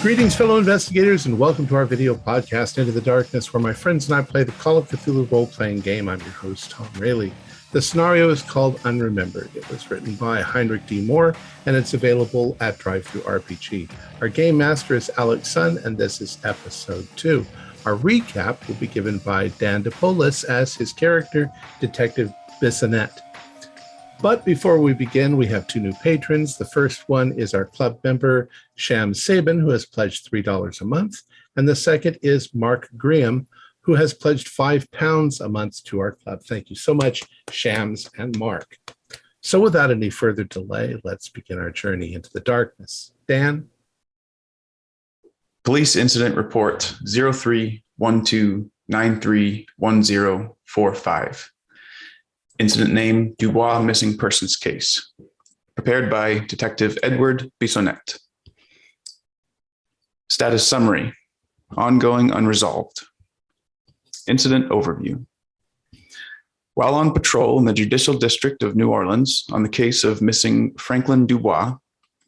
Greetings, fellow investigators, and welcome to our video podcast, Into the Darkness, where my friends and I play the Call of Cthulhu role-playing game. I'm your host, Tom Rayleigh. The scenario is called Unremembered. It was written by Heinrich D. Moore, and it's available at Drive-Thru RPG. Our game master is Alex Sun, and this is episode 2. Our recap will be given by Dan DePolis as his character, Detective Bissonnette. But before we begin, we have 2 new patrons. The first one is our club member, Sham Sabin, who has pledged $3 a month. And the second is Mark Graham, who has pledged £5 a month to our club. Thank you so much, Shams and Mark. So without any further delay, let's begin our journey into the darkness. Dan? Police Incident Report 0312931045. Incident name, Dubois Missing Persons Case. Prepared by Detective Edward Bissonnette. Status summary. Ongoing unresolved. Incident overview. While on patrol in the Judicial District of New Orleans on the case of missing Franklin Dubois,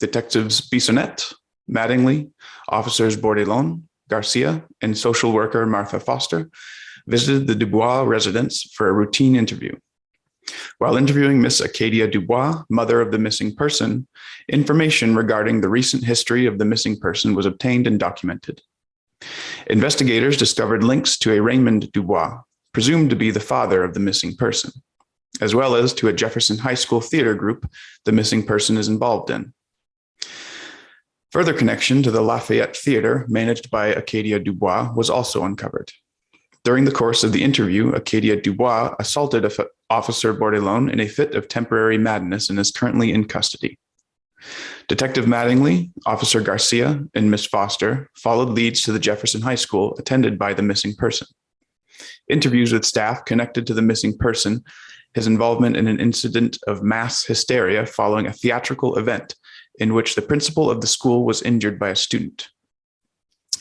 Detectives Bissonnette, Mattingly, Officers Bourdelon, Garcia, and social worker Martha Foster visited the Dubois residence for a routine interview. While interviewing Miss Acadia Dubois, mother of the missing person, information regarding the recent history of the missing person was obtained and documented. Investigators discovered links to a Raymond Dubois, presumed to be the father of the missing person, as well as to a Jefferson High School theater group the missing person is involved in. Further connection to the Lafayette Theater, managed by Acadia Dubois, was also uncovered. During the course of the interview, Acadia Dubois assaulted Officer Bourdelon in a fit of temporary madness and is currently in custody. Detective Mattingly, Officer Garcia, and Miss Foster followed leads to the Jefferson High School attended by the missing person. Interviews with staff connected to the missing person, his involvement in an incident of mass hysteria following a theatrical event in which the principal of the school was injured by a student.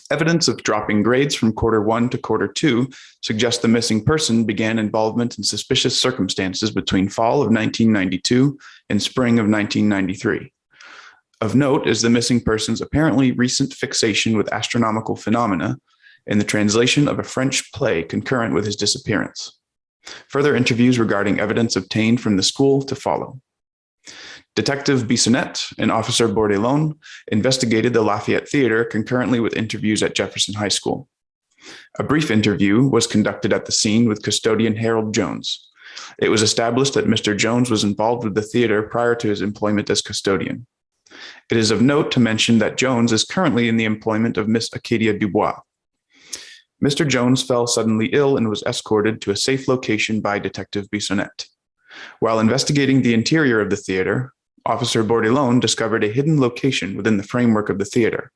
Evidence of dropping grades from quarter 1 to quarter 2 suggests the missing person began involvement in suspicious circumstances between fall of 1992 and spring of 1993. Of note is the missing person's apparently recent fixation with astronomical phenomena and the translation of a French play concurrent with his disappearance. Further interviews regarding evidence obtained from the school to follow. Detective Bissonnette and Officer Bourdelon investigated the Lafayette Theater concurrently with interviews at Jefferson High School. A brief interview was conducted at the scene with custodian Harold Jones. It was established that Mr. Jones was involved with the theater prior to his employment as custodian. It is of note to mention that Jones is currently in the employment of Miss Acadia Dubois. Mr. Jones fell suddenly ill and was escorted to a safe location by Detective Bissonnette. While investigating the interior of the theater, Officer Bourdelon discovered a hidden location within the framework of the theater.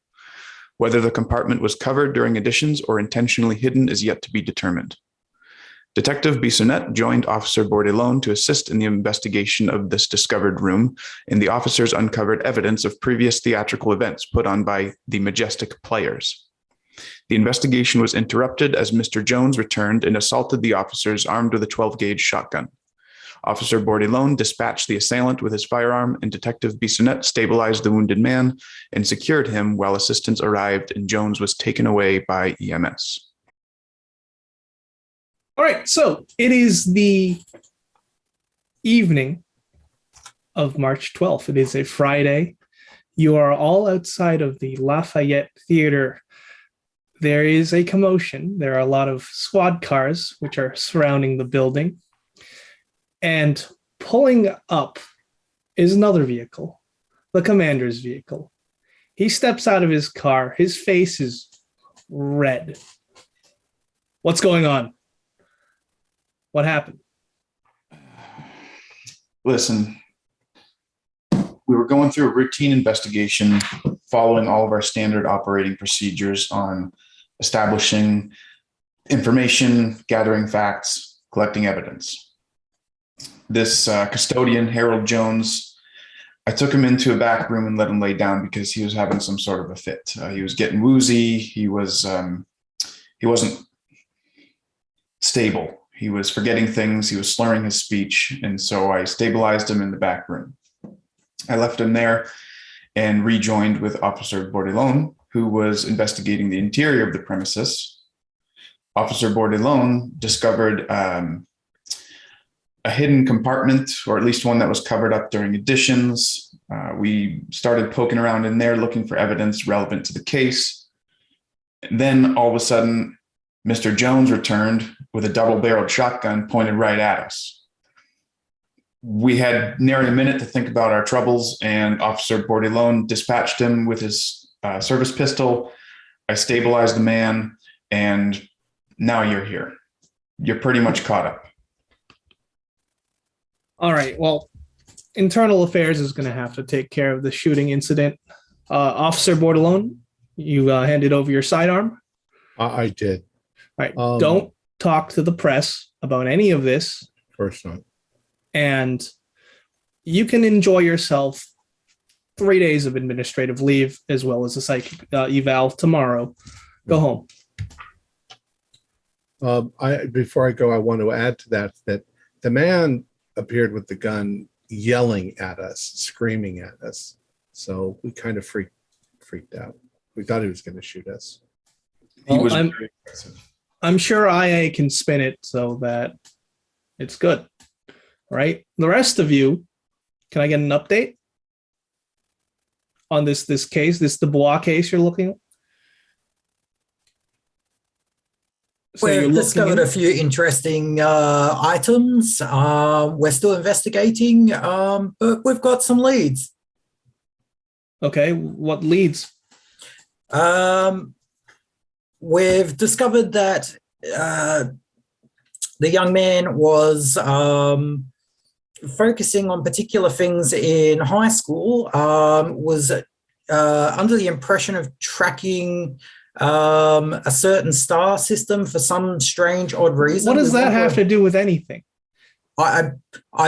Whether the compartment was covered during additions or intentionally hidden is yet to be determined. Detective Bissonnette joined Officer Bourdelon to assist in the investigation of this discovered room, and the officers uncovered evidence of previous theatrical events put on by the Majestic Players. The investigation was interrupted as Mr. Jones returned and assaulted the officers armed with a 12-gauge shotgun. Officer Bourdelon dispatched the assailant with his firearm, and Detective Bissonnette stabilized the wounded man and secured him while assistance arrived and Jones was taken away by EMS. All right, so it is the evening of March 12th. It is a Friday. You are all outside of the Lafayette Theater. There is a commotion. There are a lot of squad cars which are surrounding the building. And pulling up is another vehicle, the commander's vehicle. He steps out of his car. His face is red. What's going on? What happened? Listen, we were going through a routine investigation following all of our standard operating procedures on establishing information, gathering facts, collecting evidence. This custodian, Harold Jones, I took him into a back room and let him lay down because he was having some sort of a fit. He was getting woozy. He wasn't stable. He was forgetting things. He was slurring his speech. And so I stabilized him in the back room. I left him there and rejoined with Officer Bourdelon, who was investigating the interior of the premises, Officer Bordelon discovered a hidden compartment, or at least one that was covered up during additions. We started poking around in there looking for evidence relevant to the case. And then all of a sudden, Mr. Jones returned with a double-barreled shotgun pointed right at us. We had nary a minute to think about our troubles, and Officer Bordelon dispatched him with his service pistol. I stabilized the man, and now you're here. You're pretty much caught up. All right. Well, internal affairs is going to have to take care of the shooting incident. Officer Bordelon, you handed over your sidearm. I did. All right. Don't talk to the press about any of this. Of course not. And you can enjoy yourself 3 days of administrative leave as well as a psychic eval tomorrow. Go home. Before I go, I want to add to that the man appeared with the gun yelling at us, screaming at us. So we kind of freaked out. We thought he was going to shoot us. Well, I'm sure IA can spin it so that it's good. Right? The rest of you, can I get an update on this case, this Dubois case you're looking at? So we've discovered a few interesting items. We're still investigating, but we've got some leads. Okay, what leads? We've discovered that the young man was focusing on particular things in high school, was under the impression of tracking a certain star system for some strange, odd reason. What does that have to do with anything? I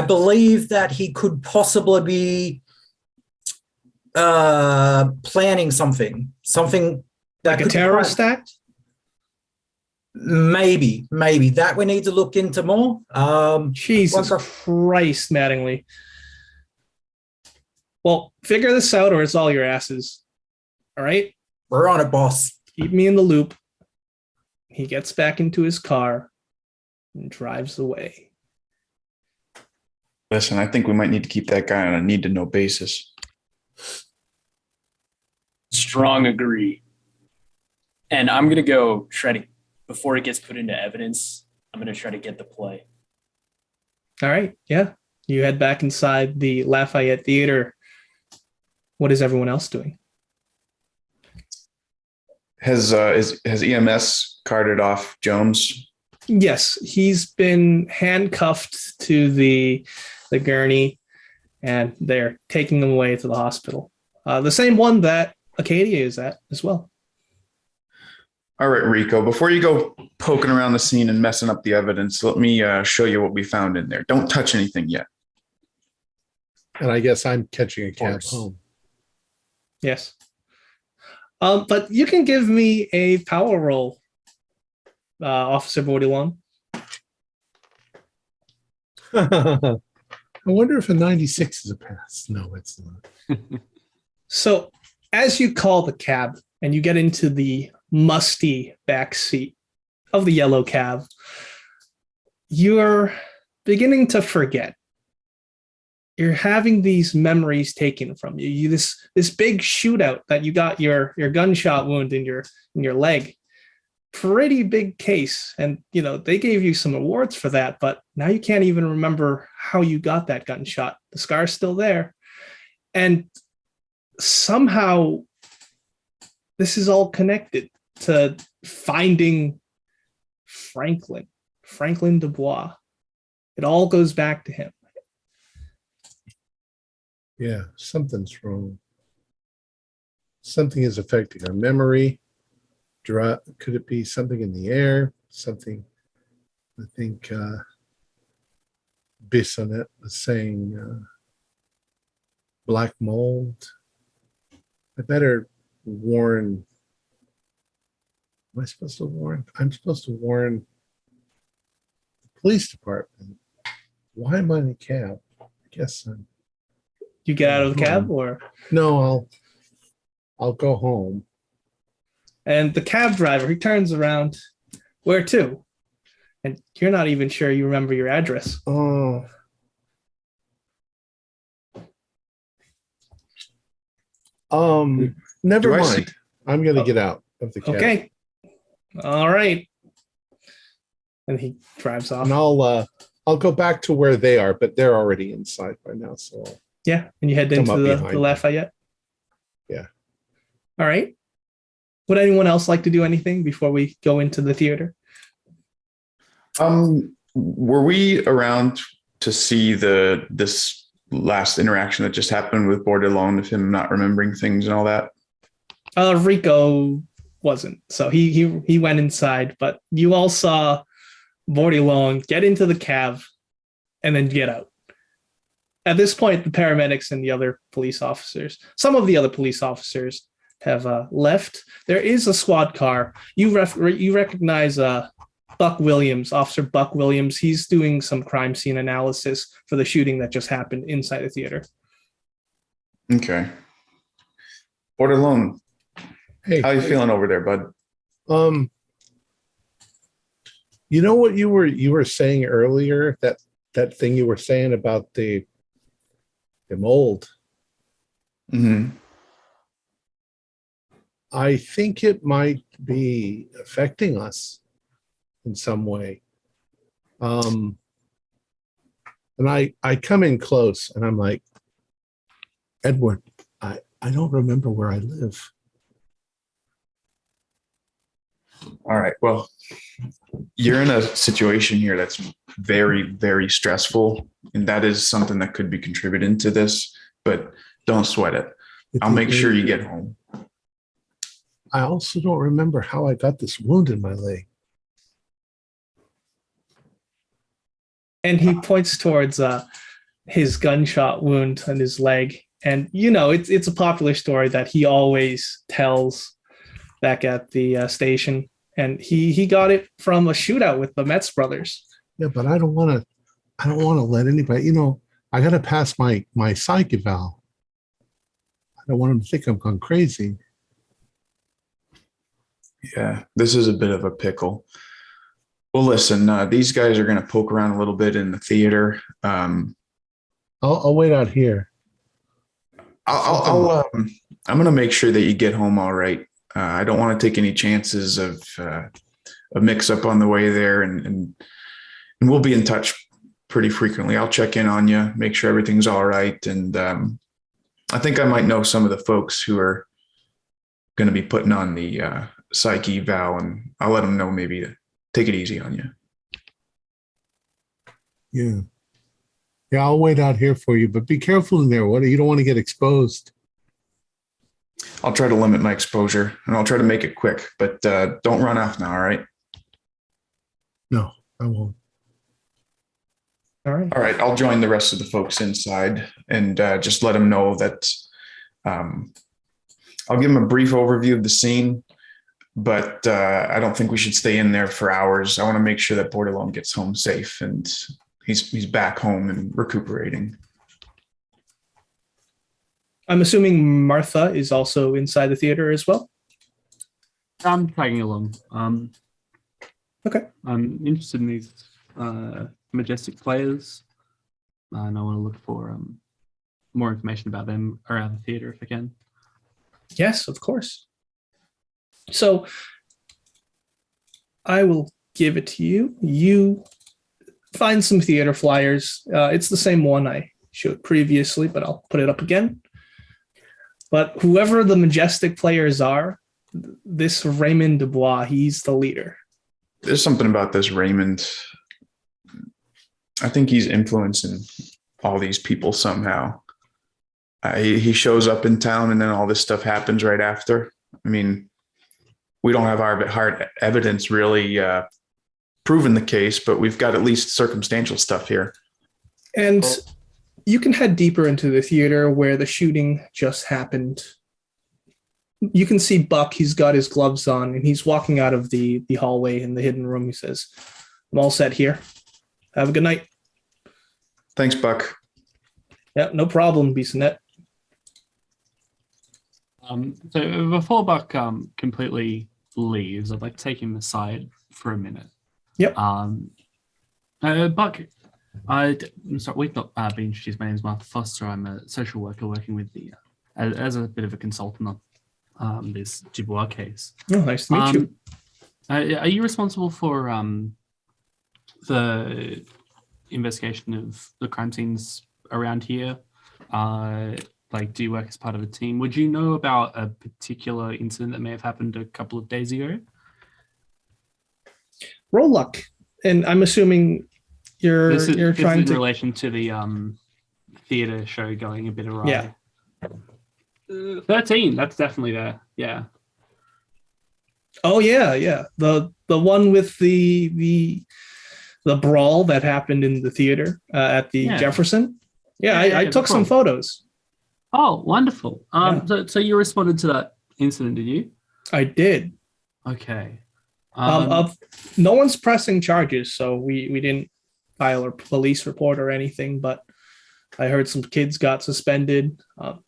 believe that he could possibly be planning something that like a terrorist act. Maybe that we need to look into more. Jesus Christ, Mattingly. Well, figure this out, or it's all your asses. All right, we're on it, boss. Keep me in the loop. He gets back into his car and drives away. Listen, I think we might need to keep that guy on a need-to-know basis. Strong agree. And I'm going to go try to, before it gets put into evidence, I'm going to try to get the play. All right. Yeah. You head back inside the Lafayette Theater. What is everyone else doing? Has EMS carted off Jones? Yes, he's been handcuffed to the gurney, and they're taking him away to the hospital. The same one that Acadia is at as well. All right, Rico, before you go poking around the scene and messing up the evidence, let me show you what we found in there. Don't touch anything yet. And I guess I'm catching a cab home. Yes. But you can give me a power roll, Officer Bordelon. I wonder if a 96 is a pass. No, it's not. So as you call the cab and you get into the musty back seat of the yellow cab, you're beginning to forget. You're having these memories taken from you. This big shootout that you got your gunshot wound in your leg. Pretty big case. And they gave you some awards for that, but now you can't even remember how you got that gunshot. The scar's still there. And somehow this is all connected to finding Franklin Dubois. It all goes back to him. Yeah, something's wrong. Something is affecting our memory. Could it be something in the air? Something, I think Bissonnet was saying black mold. I better warn. Am I supposed to warn? I'm supposed to warn the police department. Why am I in a cab? I guess I'm. You get out of the cab, or no? I'll go home. And the cab driver, he turns around. Where to? And you're not even sure you remember your address. Oh. Never Do I mind. see- I'm gonna get out of the cab. Okay. All right. And he drives off. And I'll go back to where they are, but they're already inside by now. So Yeah. And you head Come into up the behind me. Lafayette. Yeah. All right. Would anyone else like to do anything before we go into the theater? Were we around to see this last interaction that just happened with Bordelon, of him not remembering things and all that? Rico wasn't. So he went inside, but you all saw Bordelon get into the cab and then get out. At this point, the paramedics and the other police officers, some of the other police officers have left. There is a squad car. You recognize Buck Williams, Officer Buck Williams. He's doing some crime scene analysis for the shooting that just happened inside the theater. Okay. Bordelon, hey, how you feeling over there, bud? You know what you were saying earlier, that thing you were saying about the mold. Mm-hmm. I think it might be affecting us in some way. And I come in close and I'm like, Edward, I don't remember where I live. All right. Well, you're in a situation here that's very, very stressful, and that is something that could be contributing to this, but don't sweat it. I'll make sure you get home. I also don't remember how I got this wound in my leg. And he points towards his gunshot wound on his leg. And, you know, it's a popular story that he always tells back at the station. And he got it from a shootout with the Metz brothers. Yeah, but I don't want to let anybody, you know, I got to pass my psych eval. I don't want them to think I'm gone crazy. Yeah, this is a bit of a pickle. Well, listen, these guys are going to poke around a little bit in the theater. I'll wait out here. I'm going to make sure that you get home all right. I don't want to take any chances of a mix up on the way there, and we'll be in touch pretty frequently. I'll check in on you, make sure everything's all right. And I think I might know some of the folks who are going to be putting on the psych eval, and I'll let them know maybe to take it easy on you. Yeah. Yeah, I'll wait out here for you, but be careful in there. You don't want to get exposed. I'll try to limit my exposure, and I'll try to make it quick, but don't run off now, all right? No, I won't. All right. All right, I'll join the rest of the folks inside and just let them know that I'll give them a brief overview of the scene, but I don't think we should stay in there for hours. I want to make sure that Bordelon gets home safe and he's back home and recuperating. I'm assuming Martha is also inside the theater as well. I'm tagging along. Okay. I'm interested in these majestic players, and I want to look for more information about them around the theater if I can. Yes, of course. So I will give it to you. You find some theater flyers. It's the same one I showed previously, but I'll put it up again. But whoever the majestic players are, this Raymond Dubois, he's the leader. There's something about this Raymond. I think he's influencing all these people somehow. He shows up in town and then all this stuff happens right after. I mean, we don't have our hard evidence really proving the case, but we've got at least circumstantial stuff here. And you can head deeper into the theater where the shooting just happened. You can see Buck, he's got his gloves on, and he's walking out of the hallway in the hidden room. He says, I'm all set here. Have a good night. Thanks, Buck. Yeah, no problem, Bissonnette. So before Buck completely leaves, I'd like to take him aside for a minute. Yep. Buck, I'm sorry, we've not been introduced. My name is Martha Foster. I'm a social worker working with the, as a bit of a consultant on this Dubois case. Oh, nice to meet you. Are you responsible for the investigation of the crime scenes around here? Do you work as part of a team? Would you know about a particular incident that may have happened a couple of days ago? Roll luck. And I'm assuming you're trying in to relation to the theater show going a bit awry. Yeah. 13. That's definitely there. Yeah. Oh yeah. The one with the brawl that happened in the theater at the Jefferson. Yeah, I took some photos. Oh, wonderful. So you responded to that incident, did you? I did. Okay. No one's pressing charges, so we didn't file a police report or anything, but I heard some kids got suspended. It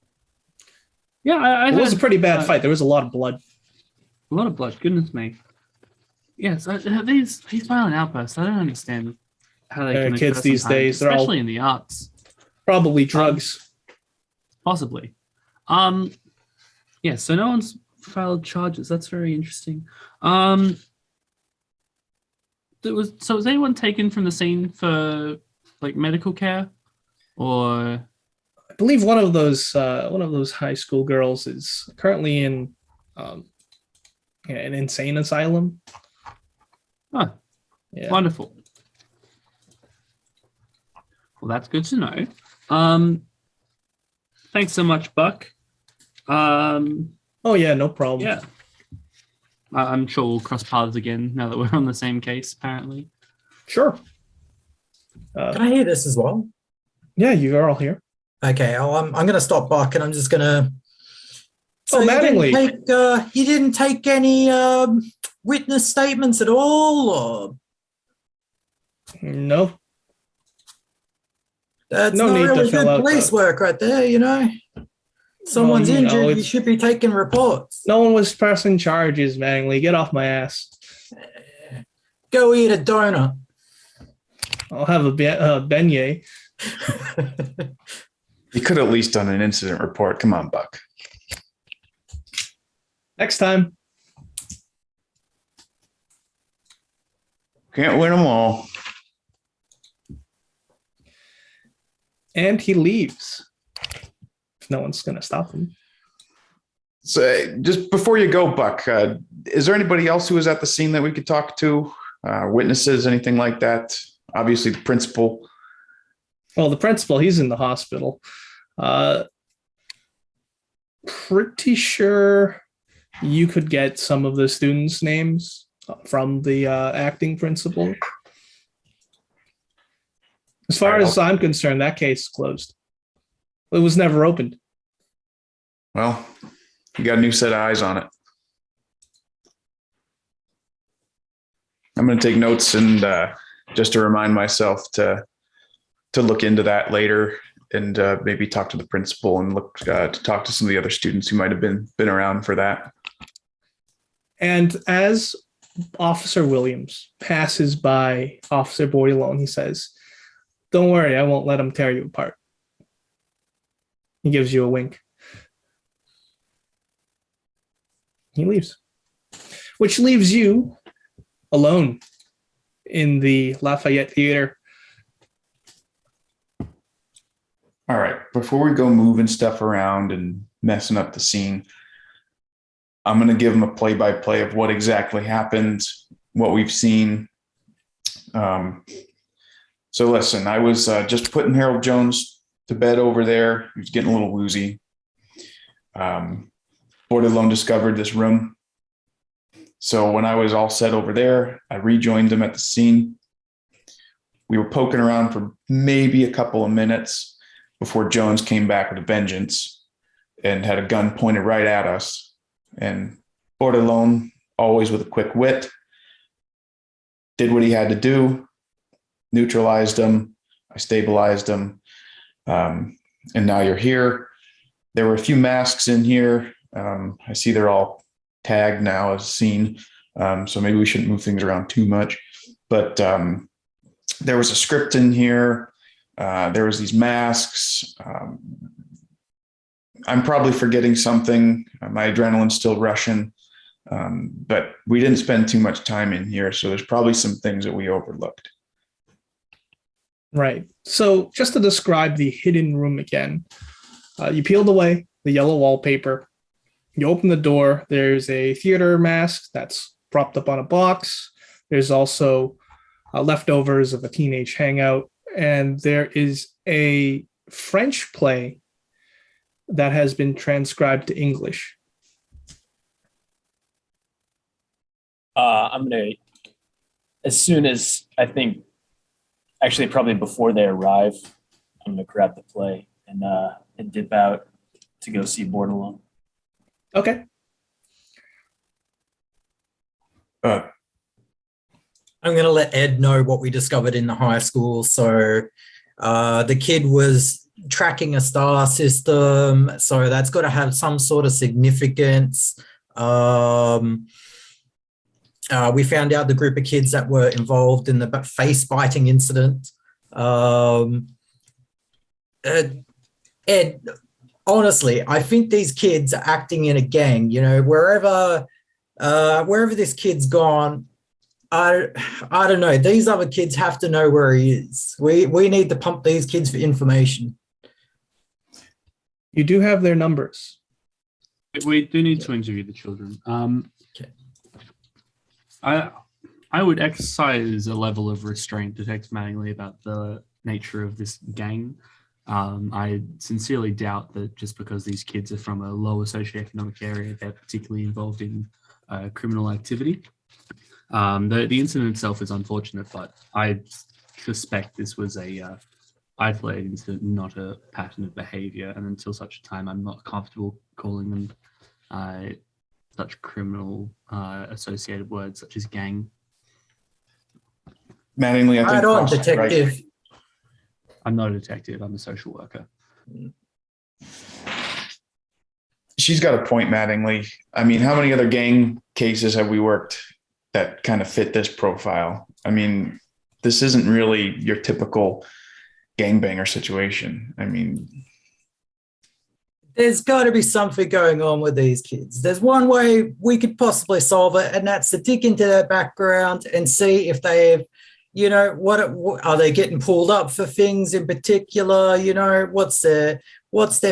was a pretty bad fight. There was a lot of blood. A lot of blood, goodness me. Yes, these violent outbursts, I don't understand how they can kids occur these sometimes, days, they're especially all in the arts. Probably drugs. Possibly. So no one's filed charges. That's very interesting. Was anyone taken from the scene for medical care, or? I believe one of those high school girls is currently in an insane asylum. Oh, yeah. Wonderful. Well, that's good to know. Thanks so much, Buck. Oh yeah, no problem. Yeah. I'm sure we'll cross paths again now that we're on the same case, apparently. Sure. Can I hear this as well? Yeah, you are all here. Okay, I'm going to stop Buck and I'm just going to... So Mattingly. You didn't take any witness statements at all? Or? No. That's no not need really to fill good out police work right there, you know? Someone's injured, you should be taking reports. No one was pressing charges, Mattingly. Get off my ass. Go eat a donut. I'll have a beignet. You could at least done an incident report. Come on, Buck. Next time. Can't win them all. And he leaves. If no one's going to stop him. So just before you go, Buck, is there anybody else who was at the scene that we could talk to? Witnesses, anything like that? Obviously, the principal. Well, the principal, he's in the hospital. Pretty sure you could get some of the students' names from the acting principal. As far as I'm concerned, that case is closed. It was never opened. Well, you got a new set of eyes on it. I'm going to take notes and just to remind myself to look into that later and maybe talk to the principal and look to talk to some of the other students who might have been around for that. And as Officer Williams passes by Officer Boydalone, he says, "Don't worry, I won't let him tear you apart." He gives you a wink. He leaves, which leaves you alone in the Lafayette Theater. All right. Before we go moving stuff around and messing up the scene, I'm going to give them a play-by-play of what exactly happened, what we've seen. So listen, I was just putting Harold Jones to bed over there. He was getting a little woozy. Boydalone discovered this room. So when I was all set over there, I rejoined him at the scene. We were poking around for maybe a couple of minutes before Jones came back with a vengeance and had a gun pointed right at us. And Boydalone, always with a quick wit, did what he had to do, neutralized him, I stabilized him, and now you're here. There were a few masks in here. I see they're all tagged now as seen. So maybe we shouldn't move things around too much. But there was a script in here. There was these masks. I'm probably forgetting something. My adrenaline's still rushing. But we didn't spend too much time in here. So there's probably some things that we overlooked. Right. So just to describe the hidden room again, you peeled away the yellow wallpaper. You open the door. There's a theater mask that's propped up on a box. There's also leftovers of a teenage hangout. And there is a French play that has been transcribed to English. I'm going to, as soon as I think, actually probably before they arrive, I'm going to grab the play and dip out to go see Born Alone. Okay. I'm going to let Ed know what we discovered in the high school. So the kid was tracking a star system. So that's got to have some sort of significance. We found out the group of kids that were involved in the face biting incident. Ed, honestly, I think these kids are acting in a gang. You know, wherever this kid's gone, I don't know. These other kids have to know where he is. We need to pump these kids for information. You do have their numbers. We do need to interview the children. Okay. I would exercise a level of restraint, Detective Mattingly, about the nature of this gang. I sincerely doubt that just because these kids are from a lower socioeconomic area, they're particularly involved in criminal activity. The incident itself is unfortunate, but I suspect this was a isolated incident, not a pattern of behavior. And until such a time, I'm not comfortable calling them such criminal associated words such as gang. Mattingly, I think. Right on, detective. Right. I'm not a detective. I'm a social worker. She's got a point, Mattingly. I mean, how many other gang cases have we worked that kind of fit this profile? I mean, this isn't really your typical gangbanger situation. I mean, there's got to be something going on with these kids. There's one way we could possibly solve it, and that's to dig into their background and see if they have, you know, what are they getting pulled up for things in particular? You know, what's their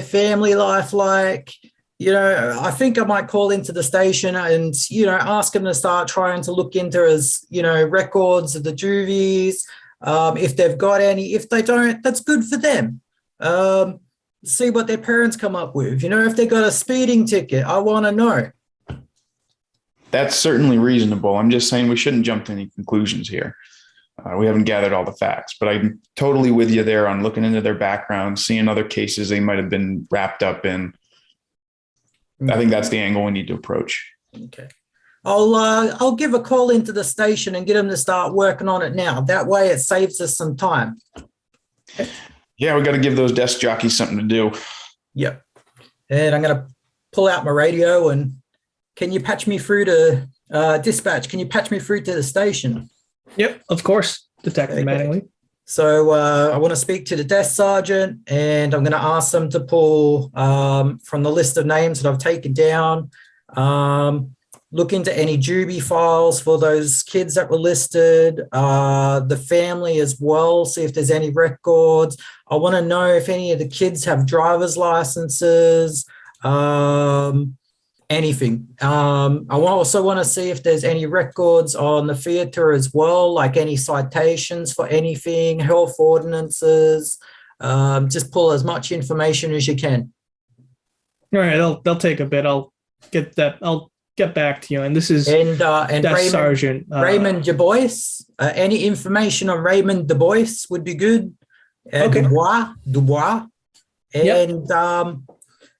family life like? You know, I think I might call into the station and, you know, ask them to start trying to look into records of the juvies. If they've got any, if they don't, that's good for them. See what their parents come up with. You know, if they got a speeding ticket, I want to know. that's certainly reasonable. I'm just saying we shouldn't jump to any conclusions here. We haven't gathered all the facts, but I'm totally with you there on looking into their background, seeing other cases they might have been wrapped up in. I think that's the angle we need to approach. Okay. I'll give a call into the station and get them to start working on it now. That way it saves us some time. Yeah, we got to give those desk jockeys something to do. Yep. And I'm going to pull out my radio and can you patch me through to dispatch? Can you patch me through to the station? Yep, of course, Detective Mattingly. So I want to speak to the desk sergeant and I'm going to ask them to pull from the list of names that I've taken down, look into any juvie files for those kids that were listed, the family as well, see if there's any records. I want to know if any of the kids have driver's licenses, anything. I also want to see if there's any records on the theatre as well, like any citations for anything, health ordinances. Just pull as much information as you can. All right, they'll take a bit. I'll get that. I'll get back to you. And this is and Desk Sergeant Raymond Du Bois. Any information on Raymond Du Bois would be good. Okay. Dubois. And yep.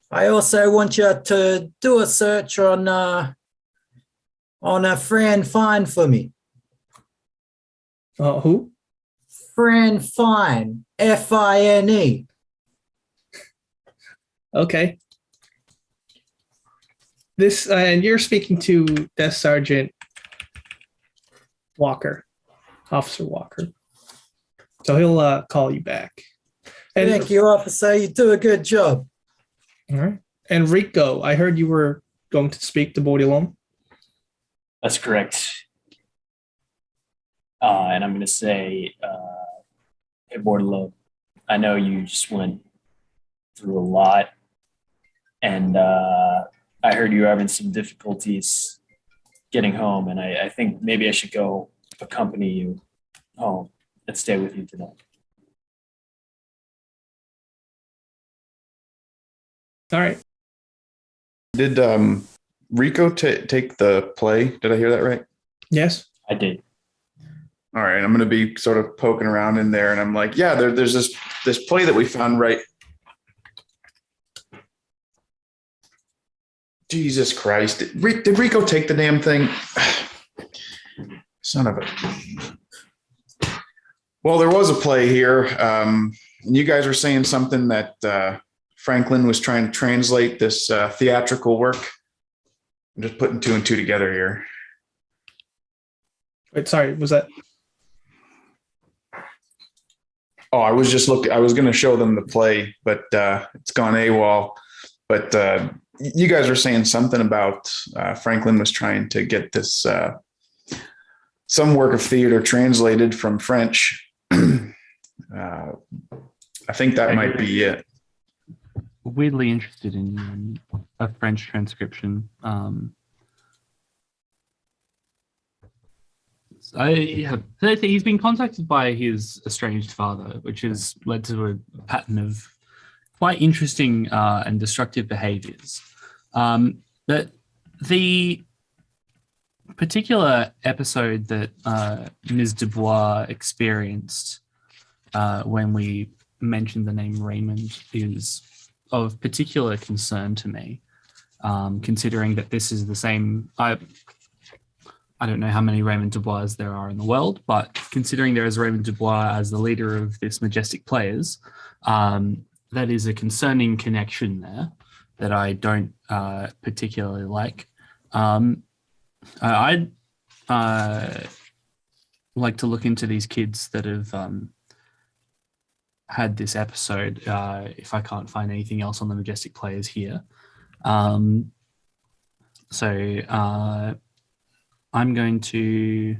I also want you to do a search on Fran Fine for me. Who? Fran Fine, Fine. Okay. This and you're speaking to Desk Sergeant Walker, Officer Walker. So he'll call you back. And, Thank you, officer. You do a good job. all right. And Rico, I heard you were going to speak to Baudillon. That's correct. And I'm going to say, hey, Bordelot, I know you just went through a lot, and I heard you were having some difficulties getting home, and I think maybe I should go accompany you home and stay with you tonight. All right. Did Rico take the play? Did I hear that right? Yes. I did. All right, I'm going to be sort of poking around in there, and I'm like, yeah, there's this play that we found right. Jesus Christ. Did Rico take the damn thing? Son of a. Well, there was a play here. And you guys were saying something that Franklin was trying to translate this theatrical work. I'm just putting two and two together here. Wait, sorry, was that? Oh, I was going to show them the play, but it's gone AWOL. But you guys were saying something about Franklin was trying to get this some work of theater translated from French. I think that might be it. Weirdly interested in a French transcription. He's been contacted by his estranged father, which has led to a pattern of quite interesting and destructive behaviors. But the particular episode that Ms. Dubois experienced when we mentioned the name Raymond is of particular concern to me, considering that this is the same. I don't know how many Raymond Dubois there are in the world, but considering there is Raymond Dubois as the leader of this Majestic Players, that is a concerning connection there that I don't particularly like. I'd like to look into these kids that have had this episode if I can't find anything else on the Majestic Players here. I'm going to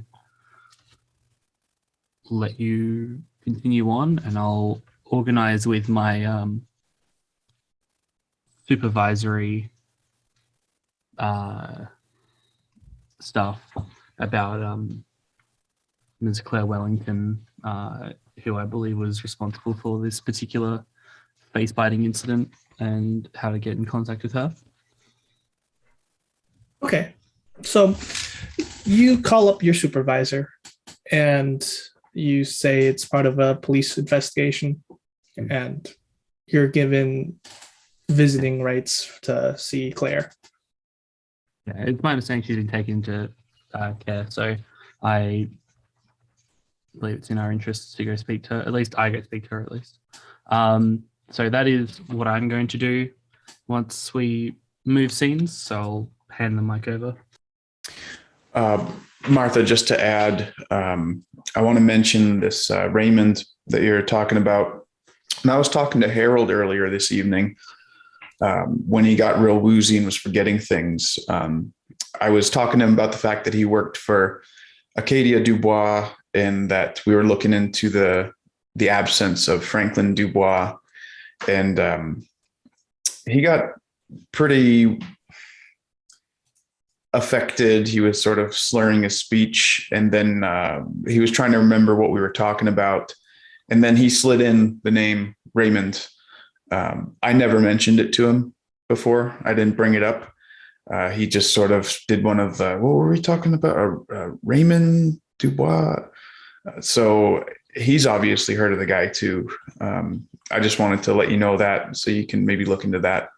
let you continue on, and I'll organize with my supervisory stuff about Ms. Claire Wellington, who I believe was responsible for this particular face-biting incident, and how to get in contact with her. Okay. So you call up your supervisor and you say it's part of a police investigation, and you're given visiting rights to see Claire. Yeah, it's my understanding she's been taken into care, so I believe it's in our interests to go speak to her. At least I go speak to her, at least. So that is what I'm going to do once we move scenes, so I'll hand the mic over. Martha, just to add, I want to mention this Raymond that you're talking about. And I was talking to Harold earlier this evening when he got real woozy and was forgetting things. I was talking to him about the fact that he worked for Acadia Dubois and that we were looking into the absence of Franklin Dubois. And he got pretty affected. He was sort of slurring his speech, and then he was trying to remember what we were talking about, and then he slid in the name Raymond. I never mentioned it to him before. I didn't bring it up. He just sort of did one of the, what were we talking about? Raymond Dubois. So he's obviously heard of the guy too. I just wanted to let you know that, so you can maybe look into that.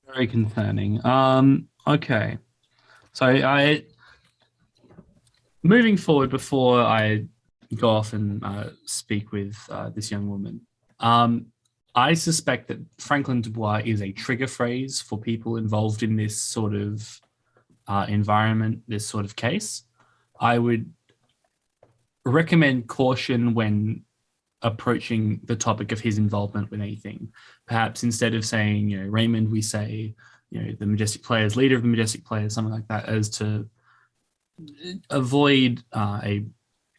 Very concerning. Okay. So moving forward, before I go off and speak with this young woman, I suspect that Franklin Dubois is a trigger phrase for people involved in this sort of environment, this sort of case. I would recommend caution when approaching the topic of his involvement with anything. Perhaps instead of saying, Raymond, we say, the Majestic Players, leader of the Majestic Players, something like that, as to avoid a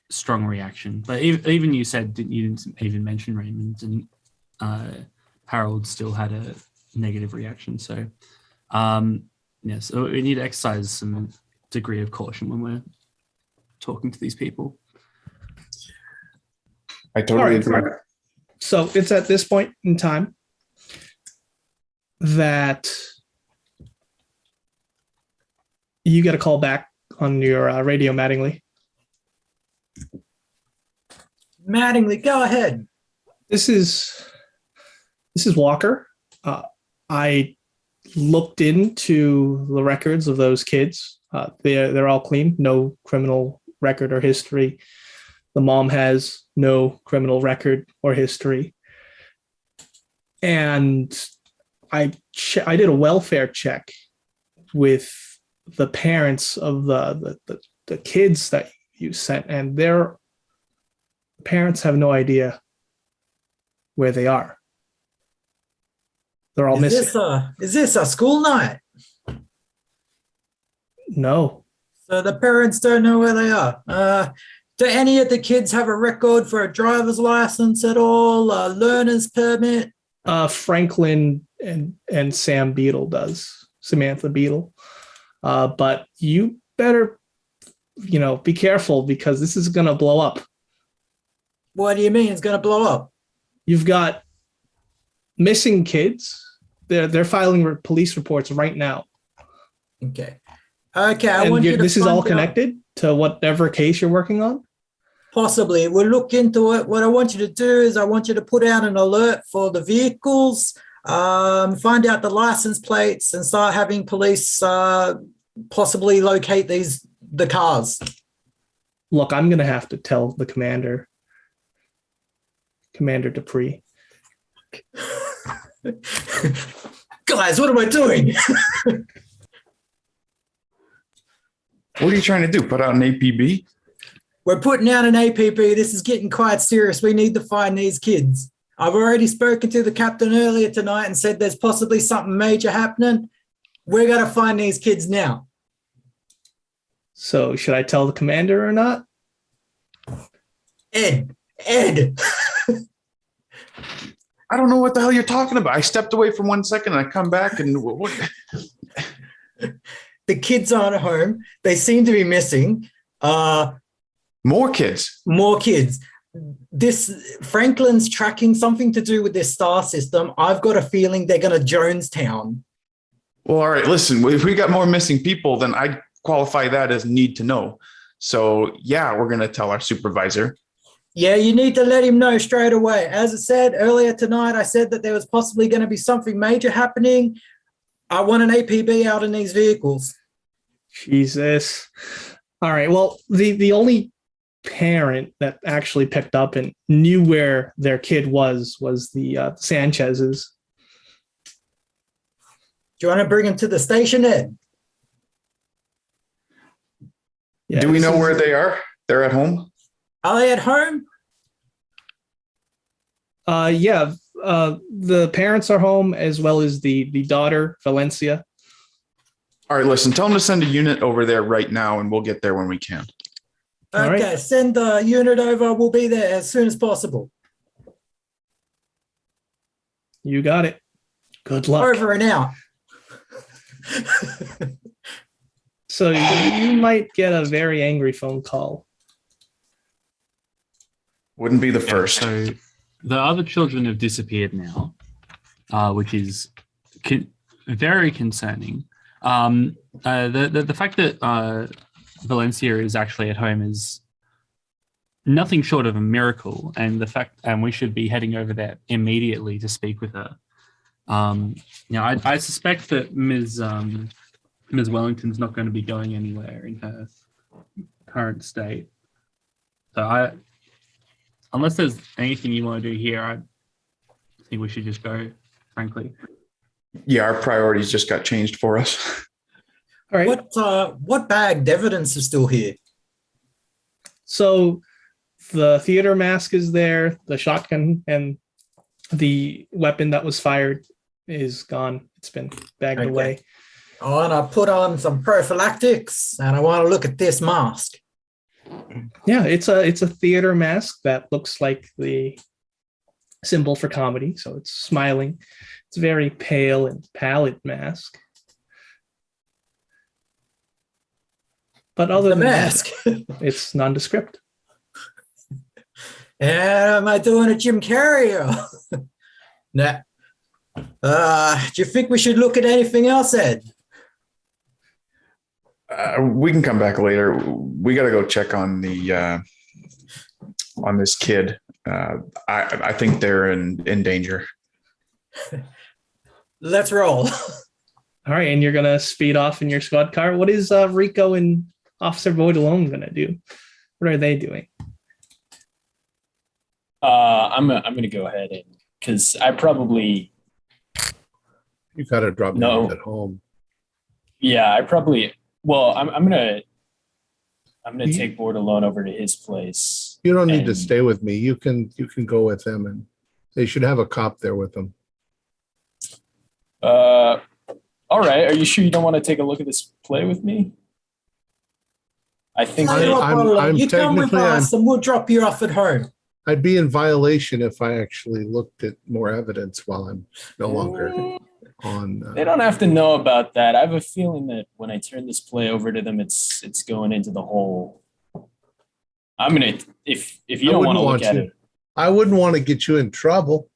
strong reaction. But even you said you didn't even mention Raymond, and Harold still had a negative reaction. So, so we need to exercise some degree of caution when we're talking to these people. I totally agree. So it's at this point in time that you get a call back on your radio, Mattingly. Mattingly, go ahead. This is Walker. I looked into the records of those kids. They're all clean, no criminal record or history. The mom has no criminal record or history. And I did a welfare check with the parents of the kids that you sent, and their parents have no idea where they are. They're all missing. Is this a school night? No. So the parents don't know where they are. Do any of the kids have a record for a driver's license at all? A learner's permit? Franklin and Sam Beadle does. Samantha Beadle. But you better, be careful, because this is going to blow up. What do you mean it's going to blow up? You've got missing kids. They're filing police reports right now. Okay. This is all connected to whatever case you're working on? Possibly. We'll look into it. What I want you to do is I want you to put out an alert for the vehicles, find out the license plates, and start having police possibly locate the cars. Look, I'm going to have to tell the commander, Commander Dupree. Guys, what am I doing? What are you trying to do? Put out an APB? We're putting out an APB. This is getting quite serious. We need to find these kids. I've already spoken to the captain earlier tonight and said there's possibly something major happening. We're going to find these kids now. So should I tell the commander or not? Ed. I don't know what the hell you're talking about. I stepped away for 1 second and I come back and what? The kids aren't at home. They seem to be missing. More kids. This Franklin's tracking something to do with this star system. I've got a feeling they're going to Jonestown. Well, all right, listen, if we got more missing people, then I qualify that as need to know. So yeah, we're going to tell our supervisor. Yeah, you need to let him know straight away. As I said earlier tonight, I said that there was possibly going to be something major happening. I want an APB out in these vehicles. Jesus. All right. Well, the only parent that actually picked up and knew where their kid was the Sanchez's. Do you want to bring him to the station, Ed? Yeah, do we know where they are? They're at home? Are they at home? Yeah. The parents are home, as well as the daughter, Valencia. All right, listen, tell them to send a unit over there right now and we'll get there when we can. Okay, right. Send the unit over. We'll be there as soon as possible. You got it. Good luck. Over and out. So you might get a very angry phone call. Wouldn't be the first. So the other children have disappeared now, which is very concerning. The fact that Valencia is actually at home is nothing short of a miracle, and we should be heading over there immediately to speak with her. I suspect that Ms. Wellington's not going to be going anywhere in her current state. So unless there's anything you want to do here, I think we should just go, frankly. Yeah, our priorities just got changed for us. All right. What bagged evidence is still here? So the theater mask is there. The shotgun and the weapon that was fired is gone. It's been bagged Okay. away. I want to put on some prophylactics, and I want to look at this mask. Yeah, it's a theater mask that looks like the symbol for comedy. So it's smiling. It's a very pale and pallid mask. But other The than mask. that, it's nondescript. Am I doing a Jim Carrey? Nah. Do you think we should look at anything else, Ed? We can come back later. We got to go check on the on this kid. I think they're in danger. Let's roll. All right, and you're gonna speed off in your squad car. What is Rico and Officer Boyd alone gonna do? What are they doing? I'm gonna go ahead and because I probably You got to drop me No. off at home. I probably I'm gonna take Board alone over to his place. You don't need to And- stay with me. You can go with them, and they should have a cop there with them. All right. Are you sure you don't want to take a look at this play with me? I think Tell you what, I'm Barlow, you come with technically- us and we'll drop you off at home. I'd be in violation if I actually looked at more evidence while I'm no longer on. They don't have to know about that. I have a feeling that when I turn this play over to them, it's going into the hole. I'm gonna if you I don't want wouldn't to look want at to. it. I wouldn't want to get you in trouble,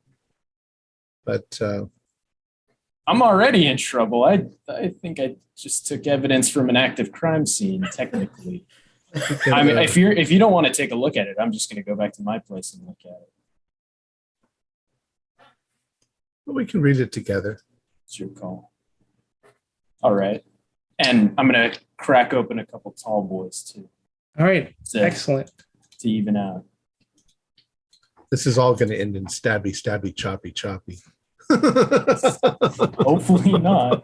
but I'm already in trouble. I think I just took evidence from an active crime scene. Technically, we can, I mean, if you don't want to take a look at it, I'm just gonna go back to my place and look at it. we can read it together. It's your call. All right, and I'm gonna crack open a couple tall boys too All right, to, excellent. to even out. This is all going to end in stabby, stabby, choppy, choppy. Hopefully not.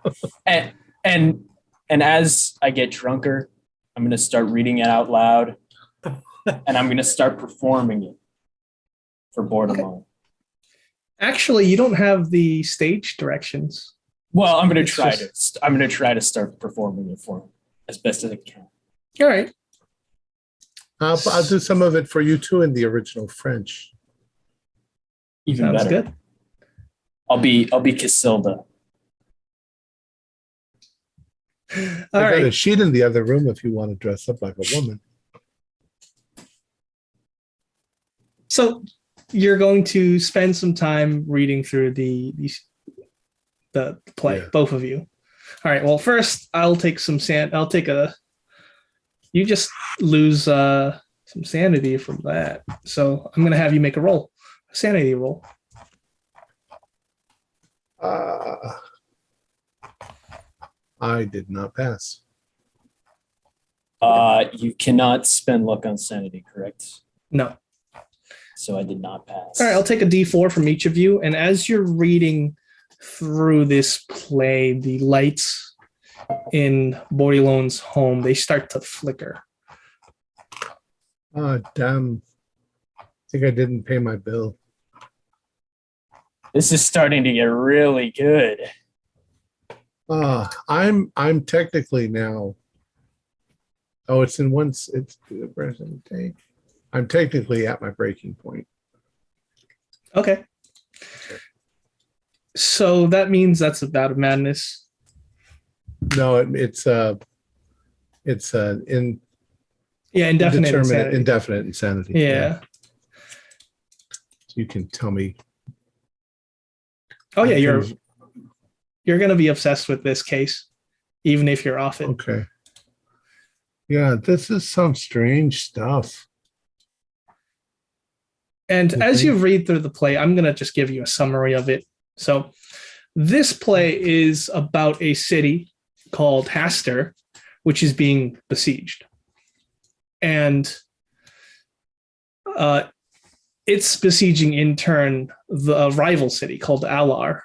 And as I get drunker, I'm gonna start reading it out loud, and I'm gonna start performing it for Board alone. Actually, you don't have the stage directions. Well, I'm gonna It's try just- to. I'm gonna try to start performing it for him as best as I can. All right. I'll do some of it for you too in the original French. Even Sounds better. good. I'll be Casilda. All I got a right. sheet in the other room if you want to dress up like a woman. So you're going to spend some time reading through the play, Yeah. both of you. All right. Well, first I'll take some I'll take a. You just lose some sanity from that, so I'm going to have you make a roll, a sanity roll. I did not pass. You cannot spend luck on sanity, correct? No. So I did not pass. All right. I'll take a D4 from each of you, and as you're reading through this play, the lights in Borilone's home, they start to flicker. Oh, damn. I think I didn't pay my bill. This is starting to get really good. I'm technically now. Oh, it's in once. It's the present day. I'm technically at my breaking point. Okay. So that means that's a bout of madness. No, it's indefinite Indefinite insanity. indefinite insanity. Yeah. You can tell me. Oh yeah, I can- you're gonna be obsessed with this case, even if you're off it. Okay. Yeah, this is some strange stuff. And as Okay. you read through the play, I'm gonna just give you a summary of it. So this play is about a city called Hastur, which is being besieged. And it's besieging in turn the rival city called Alar.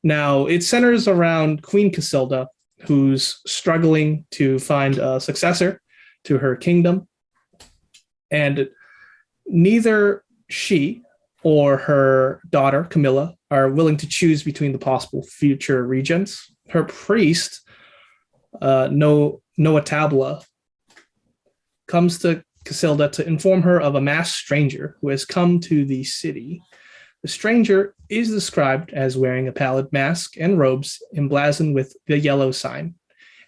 Now, it centers around Queen Casilda, who's struggling to find a successor to her kingdom. And neither she or her daughter, Camilla, are willing to choose between the possible future regents. Her priest, Noah Tabla, comes to Casilda to inform her of a masked stranger who has come to the city. The stranger is described as wearing a pallid mask and robes emblazoned with the yellow sign.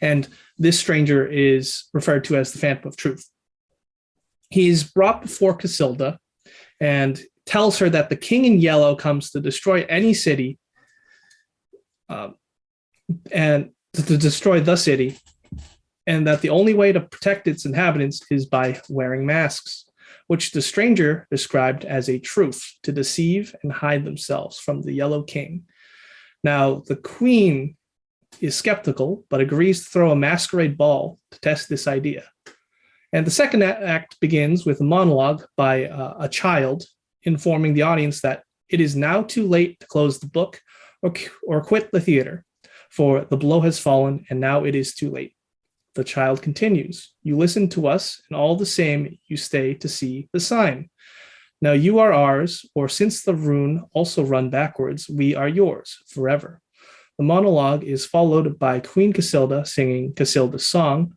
And this stranger is referred to as the Phantom of Truth. He's brought before Casilda and tells her that the King in Yellow comes to destroy any city and to destroy the city, and that the only way to protect its inhabitants is by wearing masks, which the stranger described as a truce to deceive and hide themselves from the Yellow King. Now, the Queen is skeptical, but agrees to throw a masquerade ball to test this idea. And the second act begins with a monologue by a child informing the audience that it is now too late to close the book or quit the theater, for the blow has fallen and now it is too late. The child continues, "You listen to us, and all the same you stay to see the sign. Now you are ours, or since the rune also run backwards, we are yours forever." The monologue is followed by Queen Casilda singing Casilda's song,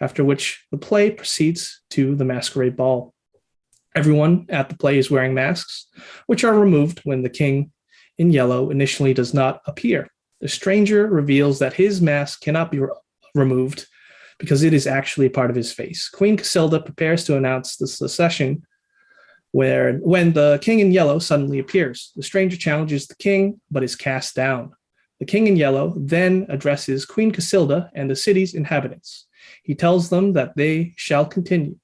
after which the play proceeds to the Masquerade Ball. Everyone at the play is wearing masks, which are removed when the King in Yellow initially does not appear. The stranger reveals that his mask cannot be removed because it is actually part of his face. Queen Casilda prepares to announce the secession when the King in Yellow suddenly appears. The stranger challenges the king, but is cast down. The King in Yellow then addresses Queen Casilda and the city's inhabitants. He tells them that they shall continue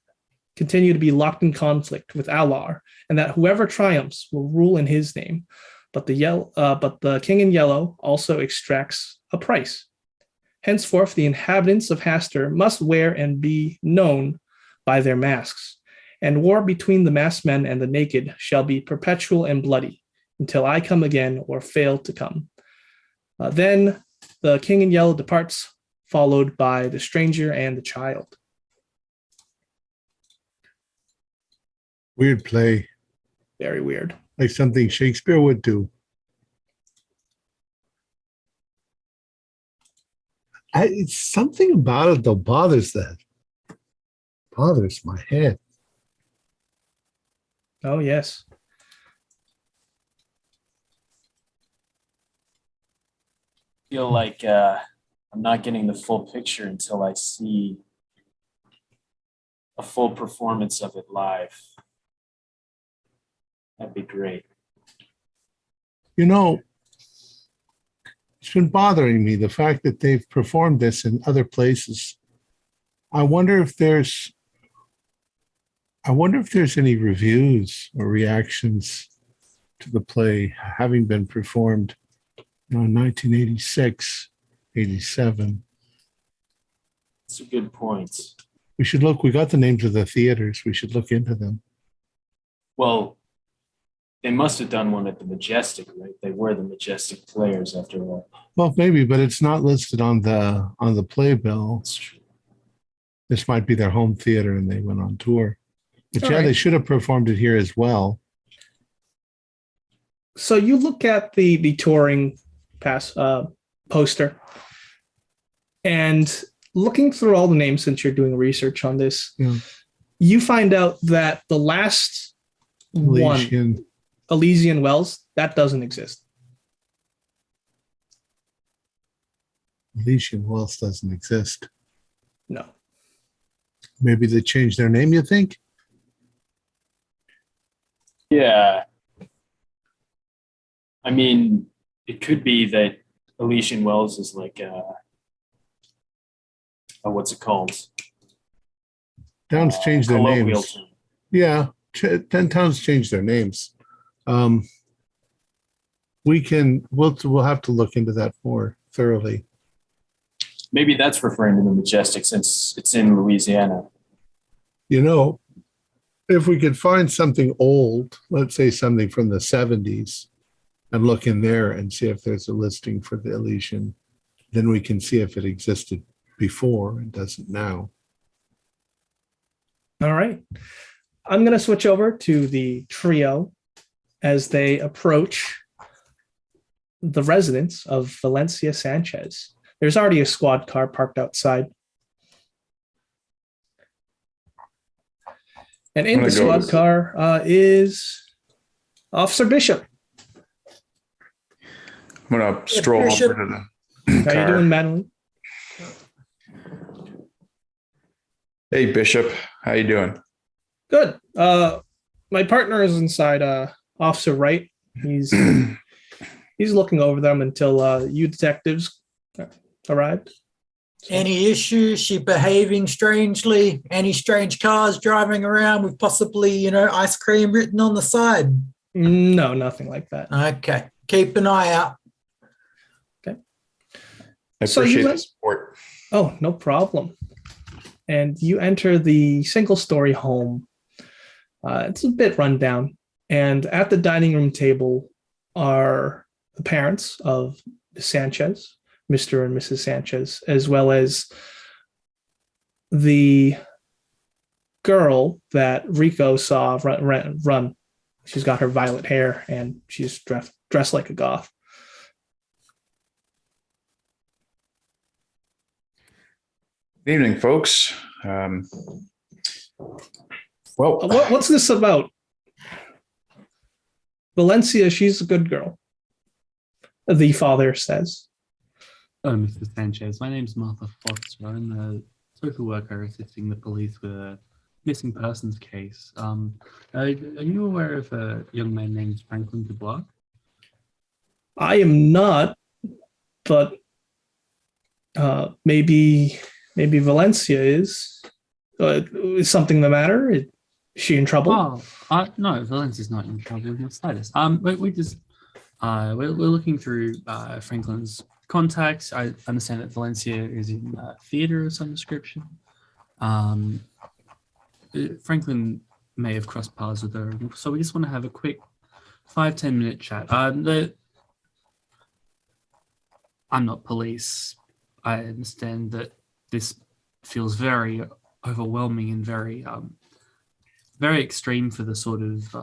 to be locked in conflict with Alar, and that whoever triumphs will rule in his name. But the King in Yellow also extracts a price. Henceforth, the inhabitants of Hastur must wear and be known by their masks, and war between the masked men and the naked shall be perpetual and bloody until I come again or fail to come. Then the King in Yellow departs, followed by the stranger and the child. Weird play, Very weird. like something Shakespeare would do. It's something about it though bothers my head. Oh, yes. Feel like I'm not getting the full picture until I see a full performance of it live. That'd be great. You know, it's been bothering me, the fact that they've performed this in other places. I wonder if there's any reviews or reactions to the play having been performed in 1986, 87. That's a good point. We should look. We got the names of the theaters. We should look into them. Well, they must have done one at the Majestic, right? They were the Majestic players after all. Well, maybe, but it's not listed on the playbill. That's true. This might be their home theater, and they went on tour. But All yeah, right. they should have performed it here as well. So you look at the touring poster, and looking through all the names, since you're doing research on this, Yeah. you find out that the last one, Elysian Wells, that doesn't exist. Elysian Wells doesn't exist. No. Maybe they changed their name, you think? Yeah. I mean, it could be that Elysian Wells is like what's it called? Towns changed their Colloquial names. term. Yeah, 10 towns changed their names. We'll have to look into that more thoroughly. Maybe that's referring to the Majestic since it's in Louisiana. You know, If we could find something old, let's say something from the 70s, and look in there and see if there's a listing for the Elysian, then we can see if it existed before and doesn't now. All right. I'm going to switch over to the trio as they approach the residence of Valencia Sanchez. There's already a squad car parked outside. And in the squad car is Officer Bishop. I'm going to stroll Bishop. over to the How car. you doing, Madeline? Hey, Bishop. How you doing? Good. My partner is inside. Officer Wright. He's looking over them until you detectives arrived. So, Any issues? She behaving strangely? Any strange cars driving around with possibly, ice cream written on the side? no, nothing like that. Okay. Keep an eye out. I So you appreciate let- the support. Oh, no problem. And you enter the single-story home. It's a bit rundown. And at the dining room table are the parents of Sanchez, Mr. and Mrs. Sanchez, as well as the girl that Rico saw run. She's got her violet hair and she's dressed like a goth. Good evening, folks. What's this about? Valencia, she's a good girl, the father says. Oh, Mr. Sanchez, my name's Martha Foster. I'm a social worker assisting the police with a missing persons case. Are you aware of a young man named Franklin Dubois? I am not, but maybe Valencia is. Is something the matter? Is she in trouble? No, Valencia's not in trouble in the slightest. We're looking through Franklin's contacts. I understand that Valencia is in theater of some description. Franklin may have crossed paths with her, so we just want to have a quick 5-10 minute chat. I'm not police. I understand that this feels very overwhelming and very extreme for the sort of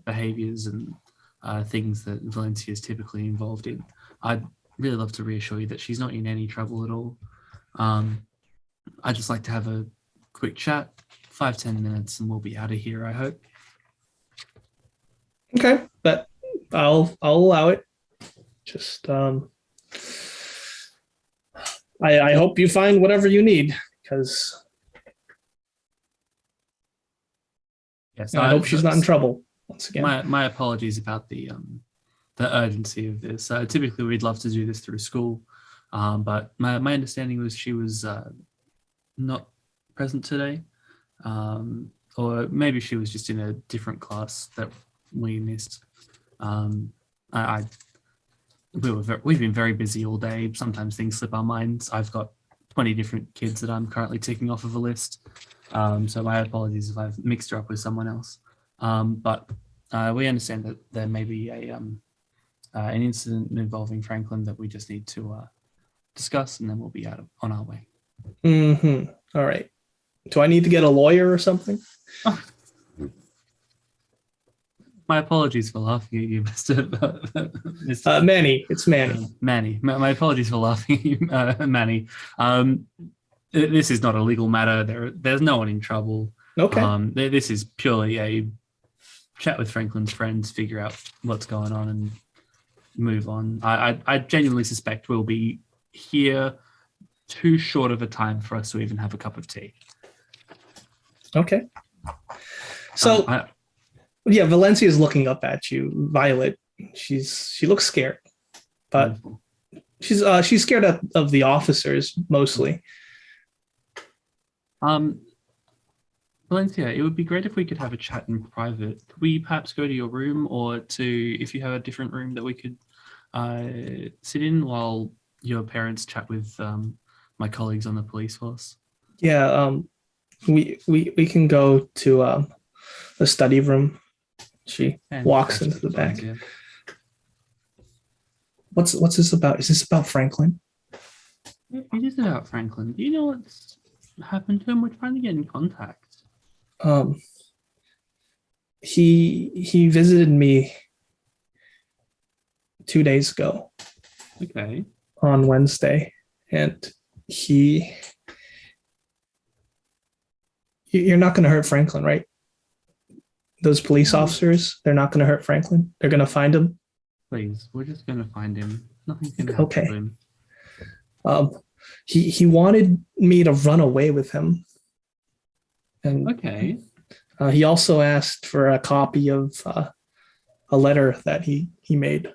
behaviors and things that Valencia is typically involved in. I'd really love to reassure you that she's not in any trouble at all. I'd just like to have a quick chat, 5-10 minutes, and we'll be out of here, I hope. Okay, but I'll allow it. Just I hope you find whatever you need, because Yes, I hope she's not in trouble once again. My apologies about the urgency of this. Typically, we'd love to do this through school, but my understanding was she was not present today, or maybe she was just in a different class that we missed. We've been very busy all day. Sometimes things slip our minds. I've got 20 different kids that I'm currently ticking off of a list. So my apologies if I've mixed her up with someone else. But we understand that there may be an incident involving Franklin that we just need to discuss, and then we'll be on our way. Mm-hmm. All right. Do I need to get a lawyer or something? My apologies for laughing at you, Mr. Manny. It's Manny. Manny. My apologies for laughing at you, Manny. This is not a legal matter. There's no one in trouble. Okay. This is purely a chat with Franklin's friends, figure out what's going on, and move on. I genuinely suspect we'll be here too short of a time for us to even have a cup of tea. Okay. So, yeah, Valencia is looking up at you, Violet. She looks scared, but she's scared of the officers mostly. Valencia, it would be great if we could have a chat in private. Could we perhaps go to your room, or if you have a different room that we could sit in while your parents chat with my colleagues on the police force? Yeah, we can go to the study room. She And walks that's into the back. yeah. What's this about? Is this about Franklin? It is about Franklin. Do you know what's happened to him? We're trying to get in contact. He visited me 2 days ago Okay. on Wednesday, and you're not going to hurt Franklin, right? Those police officers, they're not going to hurt Franklin. They're going to find him. Please, we're just going to find him. Nothing's going to happen to him. He wanted me to run away with him, and Okay. he also asked for a copy of a letter that he made.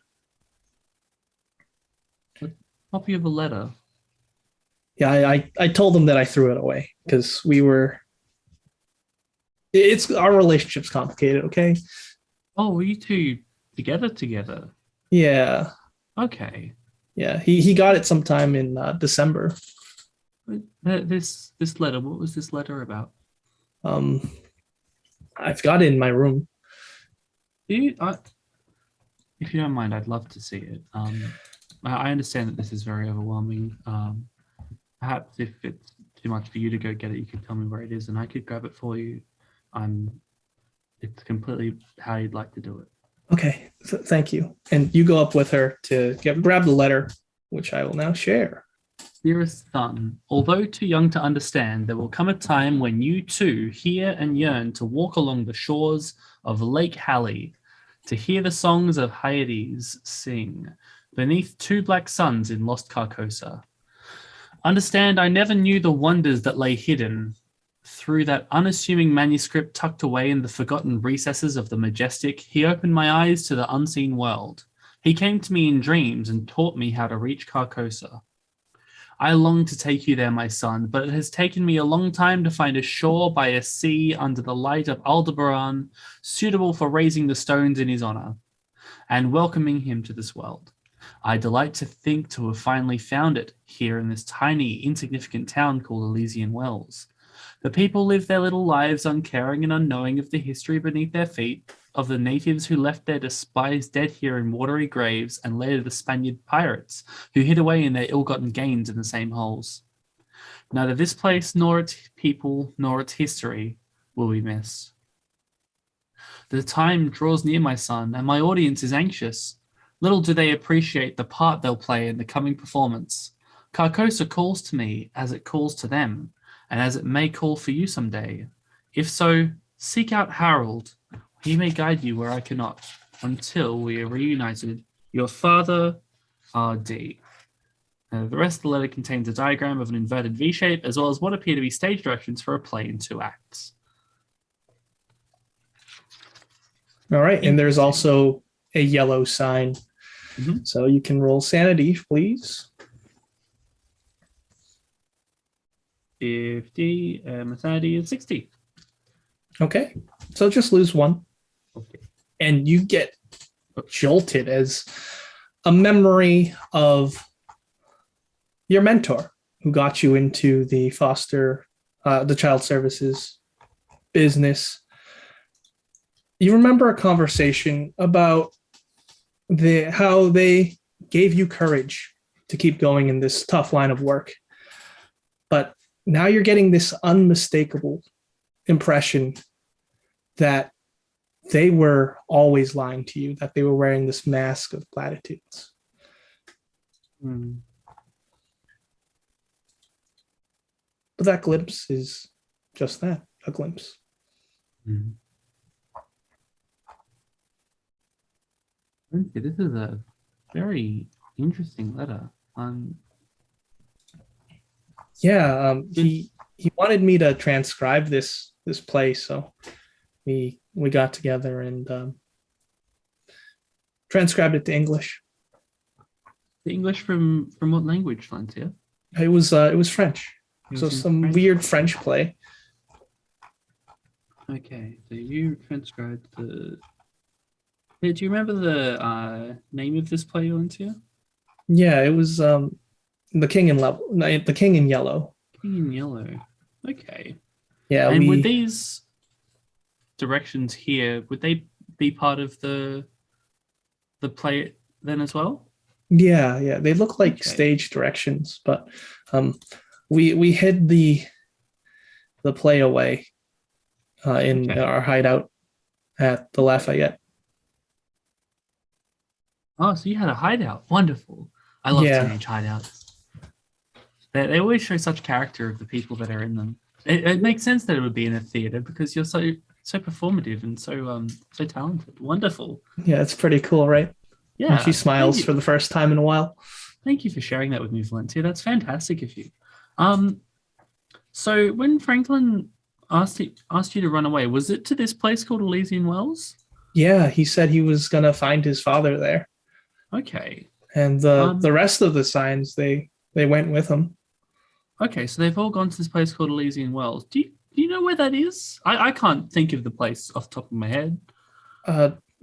Copy of a letter. Yeah, I told him that I threw it away because it's our relationship's complicated. Okay. Oh, were you two together? Yeah. Okay. Yeah. He got it sometime in December. This letter. What was this letter about? I've got it in my room. If you don't mind, I'd love to see it. I understand that this is very overwhelming. Perhaps if it's too much for you to go get it, you could tell me where it is, and I could grab it for you. It's completely how you'd like to do it. Okay, thank you. And you go up with her to grab the letter, which I will now share. Dearest son, although too young to understand, there will come a time when you too hear and yearn to walk along the shores of Lake Halley, to hear the songs of Hyades sing beneath two black suns in lost Carcosa. Understand, I never knew the wonders that lay hidden through that unassuming manuscript tucked away in the forgotten recesses of the majestic. He opened my eyes to the unseen world. He came to me in dreams and taught me how to reach Carcosa. I long to take you there, my son, but it has taken me a long time to find a shore by a sea under the light of Aldebaran, suitable for raising the stones in his honor and welcoming him to this world. I delight to think to have finally found it here in this tiny, insignificant town called Elysian Wells. The people live their little lives uncaring and unknowing of the history beneath their feet, of the natives who left their despised dead here in watery graves, and later the Spaniard pirates who hid away in their ill-gotten gains in the same holes. Neither this place nor its people nor its history will we miss. The time draws near, my son, and my audience is anxious. Little do they appreciate the part they'll play in the coming performance. Carcosa calls to me as it calls to them, and as it may call for you someday. If so, seek out Harold. He may guide you where I cannot, until we are reunited. Your father, R.D. The rest of the letter contains a diagram of an inverted V shape, as well as what appear to be stage directions for a play in 2 acts. All right, and there's also a yellow sign. Mm-hmm. So you can roll sanity, please. 50, Matadi is 60. Okay, so just lose 1. Okay. And you get jolted as a memory of your mentor who got you into the the child services business. You remember a conversation about how they gave you courage to keep going in this tough line of work. But now you're getting this unmistakable impression that they were always lying to you, that they were wearing this mask of platitudes. Hmm. But that glimpse is just that, a glimpse. Hmm. This is a very interesting letter. He wanted me to transcribe this play, so we got together and transcribed it to English. The English from what language, Lancia? It was French. So some French? weird French play. Okay, so you transcribed the. Hey, do you remember the name of this play, Lancia? Yeah, it was The King in Yellow. King in Yellow. Okay. Yeah, And were these directions here, would they be part of the play then as well? Yeah. They look like Okay. stage directions, but we hid the play away in Okay. our hideout at the Lafayette. Oh, so you had a hideout. Wonderful. I love Yeah. teenage hideouts. They always show such character of the people that are in them. It makes sense that it would be in a theater because you're so performative and so talented. Wonderful. Yeah, it's pretty cool, right? Yeah. And she smiles thank for you. the first time in a while. Thank you for sharing that with me, Valencia. That's fantastic of you. So when Franklin asked you to run away, was it to this place called Elysian Wells? Yeah, he said he was gonna find his father there, Okay. and the rest of the signs they went with him. Okay, so they've all gone to this place called Elysian Wells. Do you know where that is? I can't think of the place off the top of my head.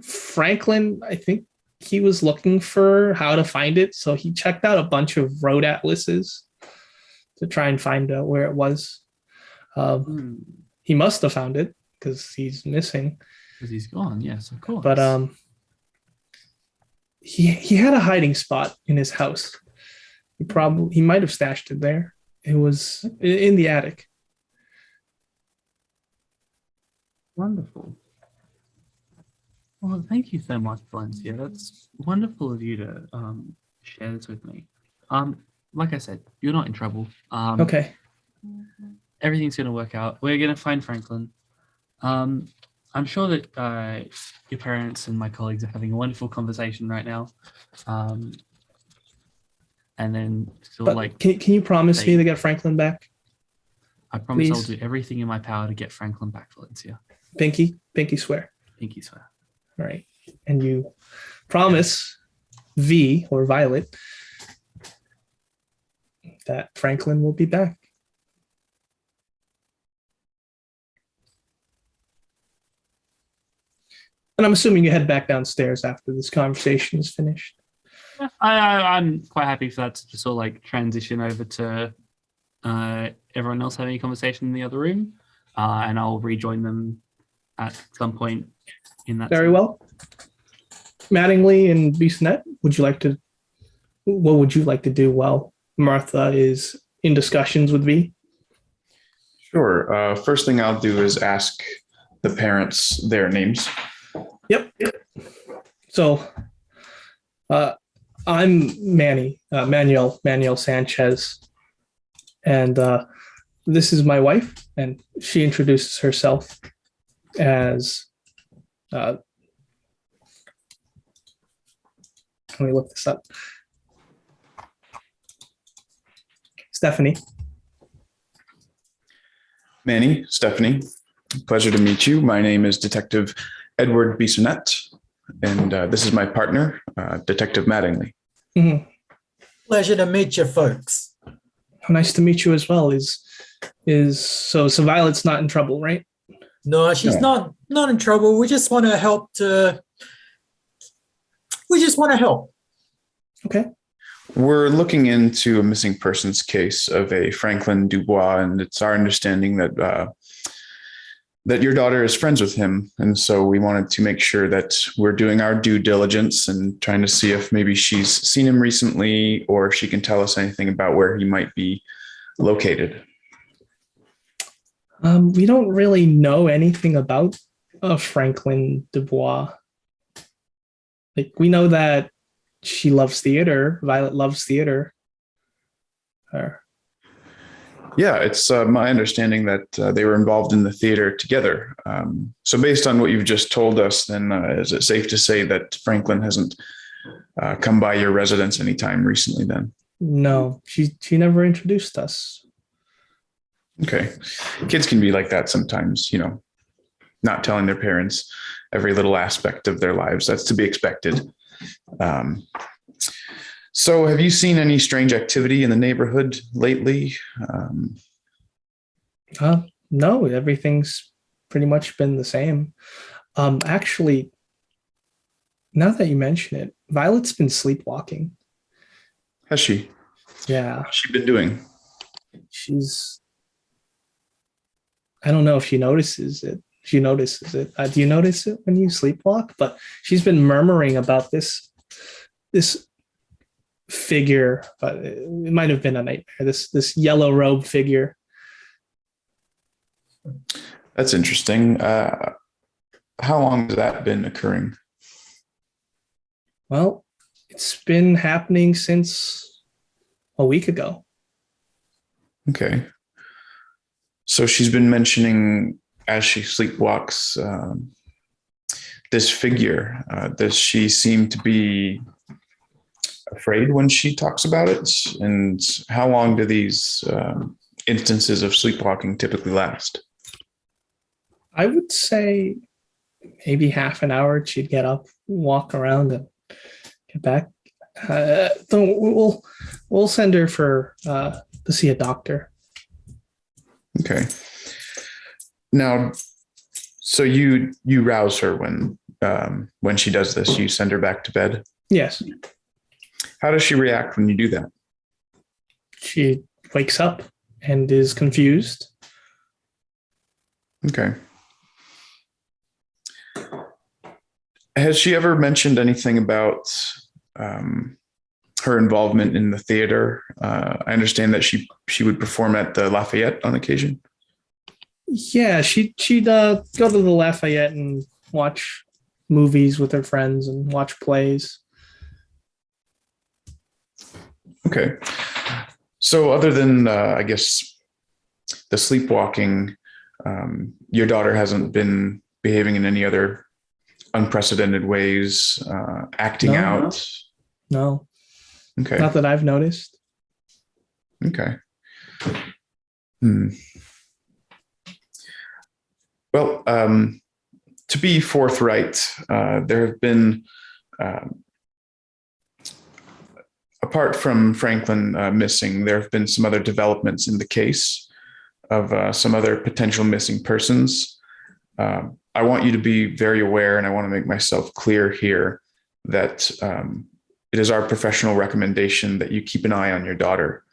Franklin, I think he was looking for how to find it, so he checked out a bunch of road atlases to try and find out where it was. He must have found it because he's missing. Because he's gone, yes, of course. But he had a hiding spot in his house. He might have stashed it there. It was in the attic. Wonderful. Well, thank you so much, Valencia. That's wonderful of you to share this with me. Like I said, you're not in trouble. Okay. Everything's going to work out. We're going to find Franklin. I'm sure that your parents and my colleagues are having a wonderful conversation right now. And then But can you promise me to get Franklin back? I promise I'll please? do everything in my power to get Franklin back, Valencia. Pinky swear. Pinky swear. All right. And you promise V or Violet that Franklin will be back. And I'm assuming you head back downstairs after this conversation is finished. Yeah, I'm quite happy for that to just sort of like transition over to everyone else having a conversation in the other room, and I'll rejoin them at some point in that. Very well. Mattingly and Bissonette, what would you like to do while Martha is in discussions with V? Sure. First thing I'll do is ask the parents their names. Yep. So, I'm Manuel Sanchez, and this is my wife, and she introduces herself as. Let me look this up. Stephanie. Manny, Stephanie, pleasure to meet you. My name is Detective Edward Bissonette, and this is my partner, Detective Mattingly. Mm-hmm. Pleasure to meet you, folks. Nice to meet you as well. So Violet's not in trouble, right? No, she's not in trouble. We just want to help. We just want to help. Okay. We're looking into a missing persons case of a Franklin Dubois, and it's our understanding that that your daughter is friends with him. And so we wanted to make sure that we're doing our due diligence and trying to see if maybe she's seen him recently or if she can tell us anything about where he might be located. We don't really know anything about Franklin Dubois. Like, we know that she loves theater. Violet loves theater. Yeah, it's my understanding that they were involved in the theater together. So based on what you've just told us, then is it safe to say that Franklin hasn't come by your residence anytime recently then? No, she never introduced us. Okay. Kids can be like that sometimes, not telling their parents every little aspect of their lives. That's to be expected. So have you seen any strange activity in the neighborhood lately? No, everything's pretty much been the same. Actually, now that you mention it, Violet's been sleepwalking. Has she? Yeah. What's she been doing? I don't know if she notices it. she notices it. Do you notice it when you sleepwalk? But she's been murmuring about this figure, but it might have been a nightmare. This yellow robe figure. That's interesting. How long has that been occurring? Well, it's been happening since a week ago. Okay. So she's been mentioning as she sleepwalks this figure. Does she seem to be afraid when she talks about it? And how long do these instances of sleepwalking typically last? I would say maybe half an hour. She'd get up, walk around, and get back. We'll send her for to see a doctor. Okay. Now, so you rouse her when she does this. You send her back to bed. Yes. How does she react when you do that? She wakes up and is confused. Okay. Has she ever mentioned anything about her involvement in the theater? I understand that she would perform at the Lafayette on occasion. Yeah, she'd go to the Lafayette and watch movies with her friends and watch plays. Okay. So other than, I guess, the sleepwalking, your daughter hasn't been behaving in any other unprecedented ways, acting out? No. Okay. Not that I've noticed. Okay. Well, to be forthright, there have been, apart from Franklin missing, there have been some other developments in the case of some other potential missing persons. I want you to be very aware, and I want to make myself clear here that it is our professional recommendation that you keep an eye on your daughter.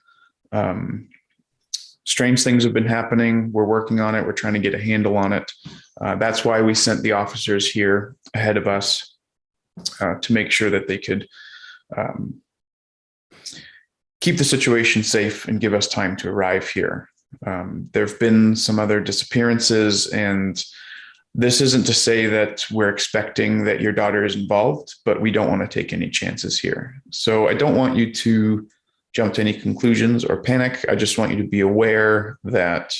Strange things have been happening. We're working on it. We're trying to get a handle on it. That's why we sent the officers here ahead of us to make sure that they could keep the situation safe and give us time to arrive here. There have been some other disappearances, and this isn't to say that we're expecting that your daughter is involved, but we don't want to take any chances here. So I don't want you to jump to any conclusions or panic. I just want you to be aware that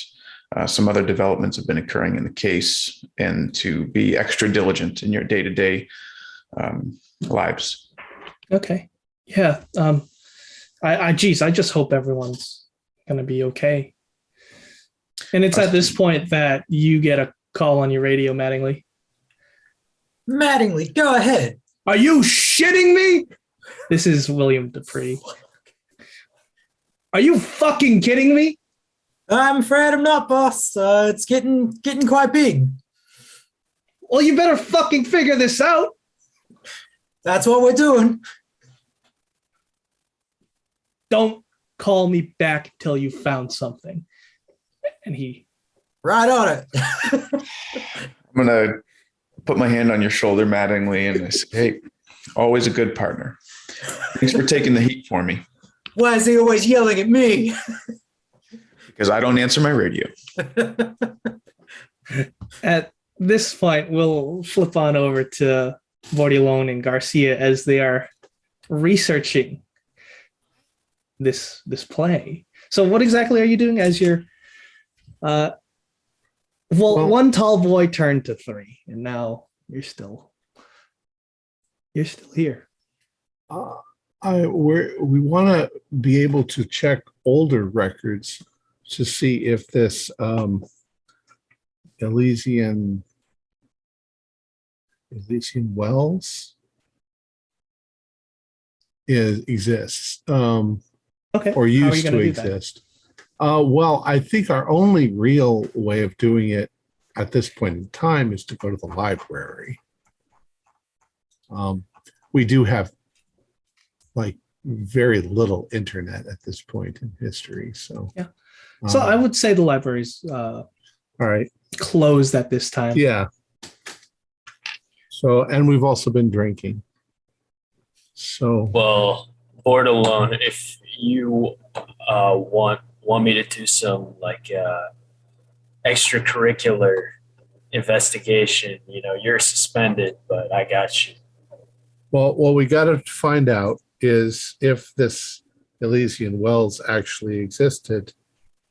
some other developments have been occurring in the case, and to be extra diligent in your day-to-day lives. Okay. Yeah. I just hope everyone's going to be okay. And it's at this point that you get a call on your radio, Mattingly. Mattingly, go ahead. Are you shitting me? This is William Dupree. Are you fucking kidding me? I'm afraid I'm not, boss. It's getting quite big. Well, you better fucking figure this out. That's what we're doing. Don't call me back till you found something. And he... Right on it. I'm going to put my hand on your shoulder, Mattingly, and I say, hey, always a good partner. Thanks for taking the heat for me. Why is he always yelling at me? Because I don't answer my radio. At this point, we'll flip on over to Bordilone and Garcia as they are researching this play. So what exactly are you doing as you're... Well, one tall boy turned to 3, and now you're still here. We want to be able to check older records to see if this Elysian Wells exists, Okay. or used to exist. Well, I think our only real way of doing it at this point in time is to go to the library. We do have like very little internet at this point in history, so yeah. So I would say the library's All right. closed at this time. Yeah. So, and we've also been drinking. So, Well, board alone. If you want me to do some like extracurricular investigation, you're suspended, but I got you. well, what we got to find out is if this Elysian Wells actually existed.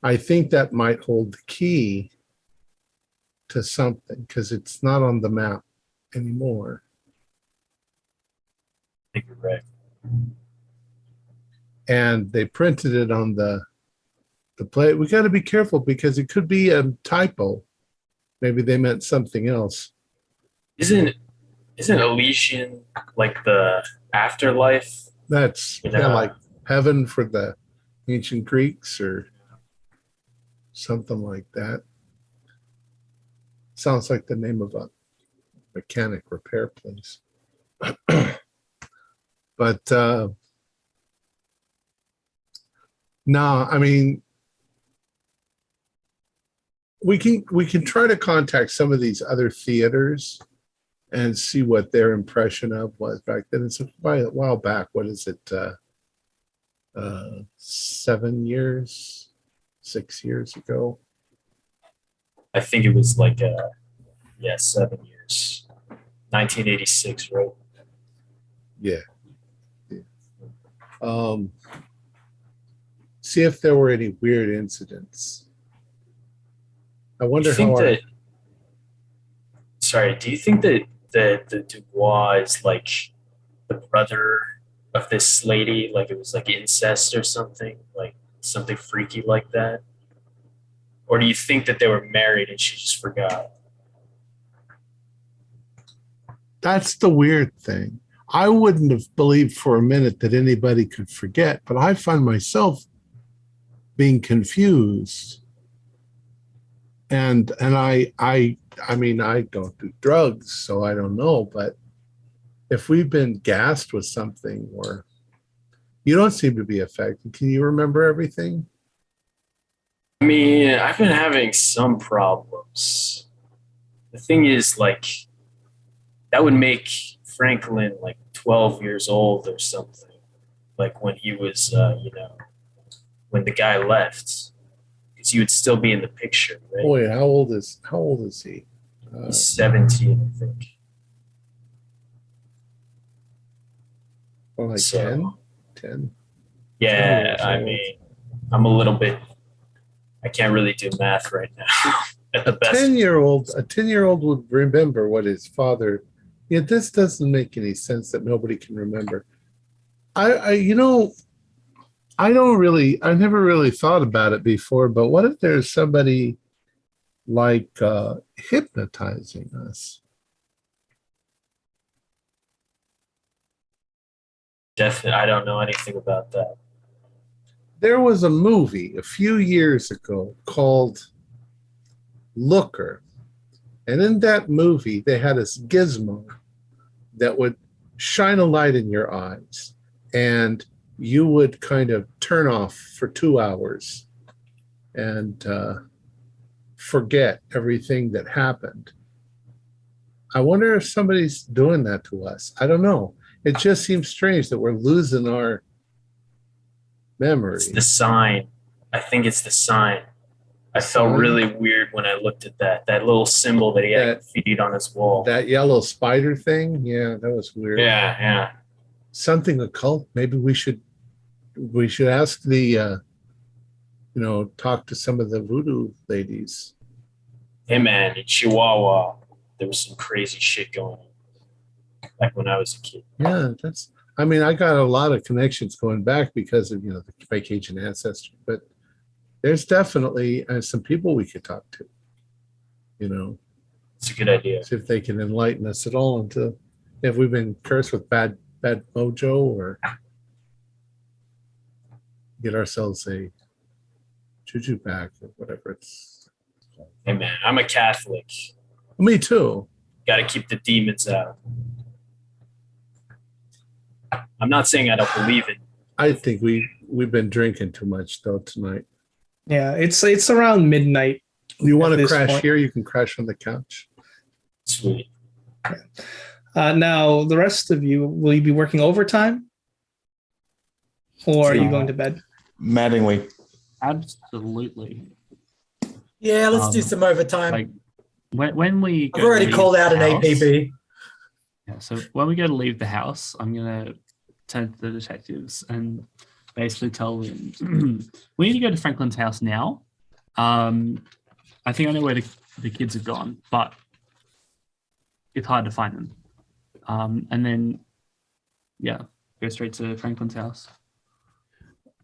I think that might hold the key to something because it's not on the map anymore. I think you're right. And they printed it on the plate. We got to be careful because it could be a typo. Maybe they meant something else. Isn't Elysian like the afterlife? That's like heaven for the ancient Greeks or something like that. Sounds like the name of a mechanic repair place. But no, I mean, we can try to contact some of these other theaters and see what their impression of was back then. It's a while back. What is it? 7 years, 6 years ago. I think it was like 7 years. 1986, right? Yeah. See if there were any weird incidents. I wonder Do you think how. that? Sorry, do you think that the Dubois is like the brother of this lady? Like it was like incest or something, like something freaky like that? Or do you think that they were married and she just forgot? That's the weird thing. I wouldn't have believed for a minute that anybody could forget, but I find myself being confused. And I mean, I don't do drugs, so I don't know, but if we've been gassed with something, or you don't seem to be affected. Can you remember everything? I mean, I've been having some problems. The thing is, like, that would make Franklin like 12 years old or something. Like when he was, when the guy left, because he would still be in the picture, right? Boy, how old is he? He's 17, I think. Or like So, 10? Yeah, 10 I years old. mean, I'm a little bit. I can't really do math right now. At the A best, 10-year-old would remember what his father. Yeah, this doesn't make any sense that nobody can remember. I never really thought about it before, but what if there's somebody like hypnotizing us? definitely, I don't know anything about that. There was a movie a few years ago called Looker. And in that movie, they had this gizmo that would shine a light in your eyes. And you would kind of turn off for 2 hours and forget everything that happened. I wonder if somebody's doing that to us. I don't know. It just seems strange that we're losing our memory. It's the sign. I think it's the sign. I felt Sign? really weird when I looked at that little symbol that he had feed on his wall. That yellow spider thing? Yeah, that was weird. Yeah. Something occult. Maybe we should ask the talk to some of the voodoo ladies. Hey man, in Chihuahua, there was some crazy shit going on. Like when I was a kid. Yeah, I got a lot of connections going back because of the vacation ancestry, but there's definitely some people we could talk to. It's a good idea. See if they can enlighten us at all into if we've been cursed with bad mojo or get ourselves a juju back or whatever it's called. Hey man, I'm a Catholic. Me too. Got to keep the demons out. I'm not saying I don't believe it. I think we've been drinking too much though tonight. Yeah, it's around midnight You want At to this crash point. here? You can crash on the couch. Sweet. Now, the rest of you, will you be working overtime? Or are you Uh, going to bed? Mattingly. Absolutely. Yeah, let's do Um, some overtime. Like when we I've go to already leave called the out an house- APB. Yeah, so when we go to leave the house, I'm gonna turn to the detectives and basically tell them we need to go to Franklin's house now. I think I know where the kids have gone, but it's hard to find them. And then, yeah, go straight to Franklin's house.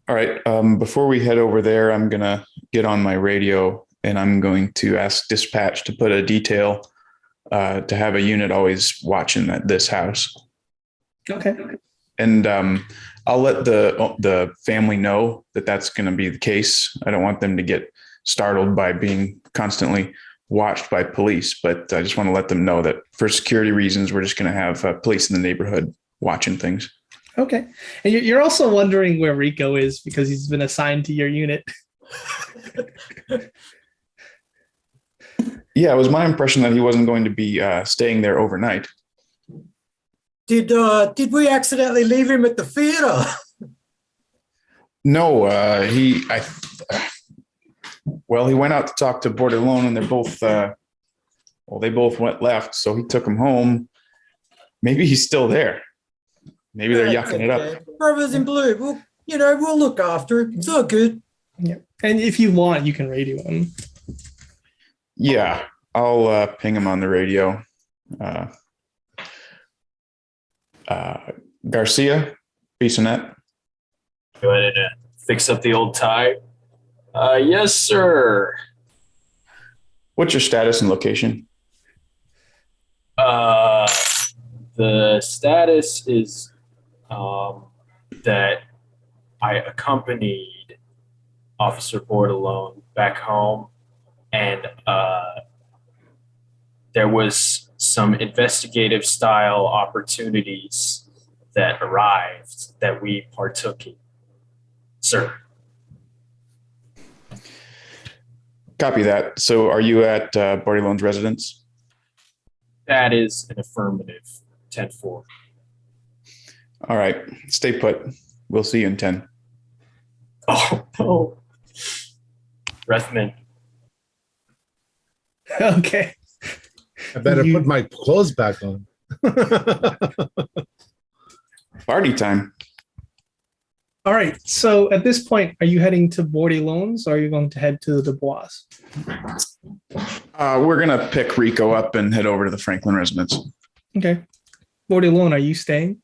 All right. Before we head over there, I'm going to get on my radio and I'm going to ask dispatch to put a detail to have a unit always watching this house. Okay. And I'll let the family know that that's going to be the case. I don't want them to get startled by being constantly watched by police, but I just want to let them know that for security reasons, we're just going to have police in the neighborhood watching things. Okay. And you're also wondering where Rico is because he's been assigned to your unit. Yeah, it was my impression that he wasn't going to be staying there overnight. Did we accidentally leave him at the theater? No, he went out to talk to Bordelon, and they're both they both went left, so he took him home. Maybe he's still there. Maybe they're yucking it up. Brothers in blue. We'll look after him. It's all good. Yeah. And if you want, you can radio him. Yeah, I'll ping him on the radio. Garcia, Bissonette. Go ahead and fix up the old tie. Yes, sir. What's your status and location? The status is that I accompanied Officer Bordelon back home, and there was some investigative style opportunities that arrived that we partook in. Sir. Copy that. So are you at Bordelon's residence? That is an affirmative. 10-4. All right. Stay put. We'll see you in 10. Oh, no. Breathman. Okay. I better put my clothes back on. Party time. All right. So at this point, are you heading to Bordelon's or are you going to head to the Bois? We're going to pick Rico up and head over to the Franklin residence. Okay. Bordelon, are you staying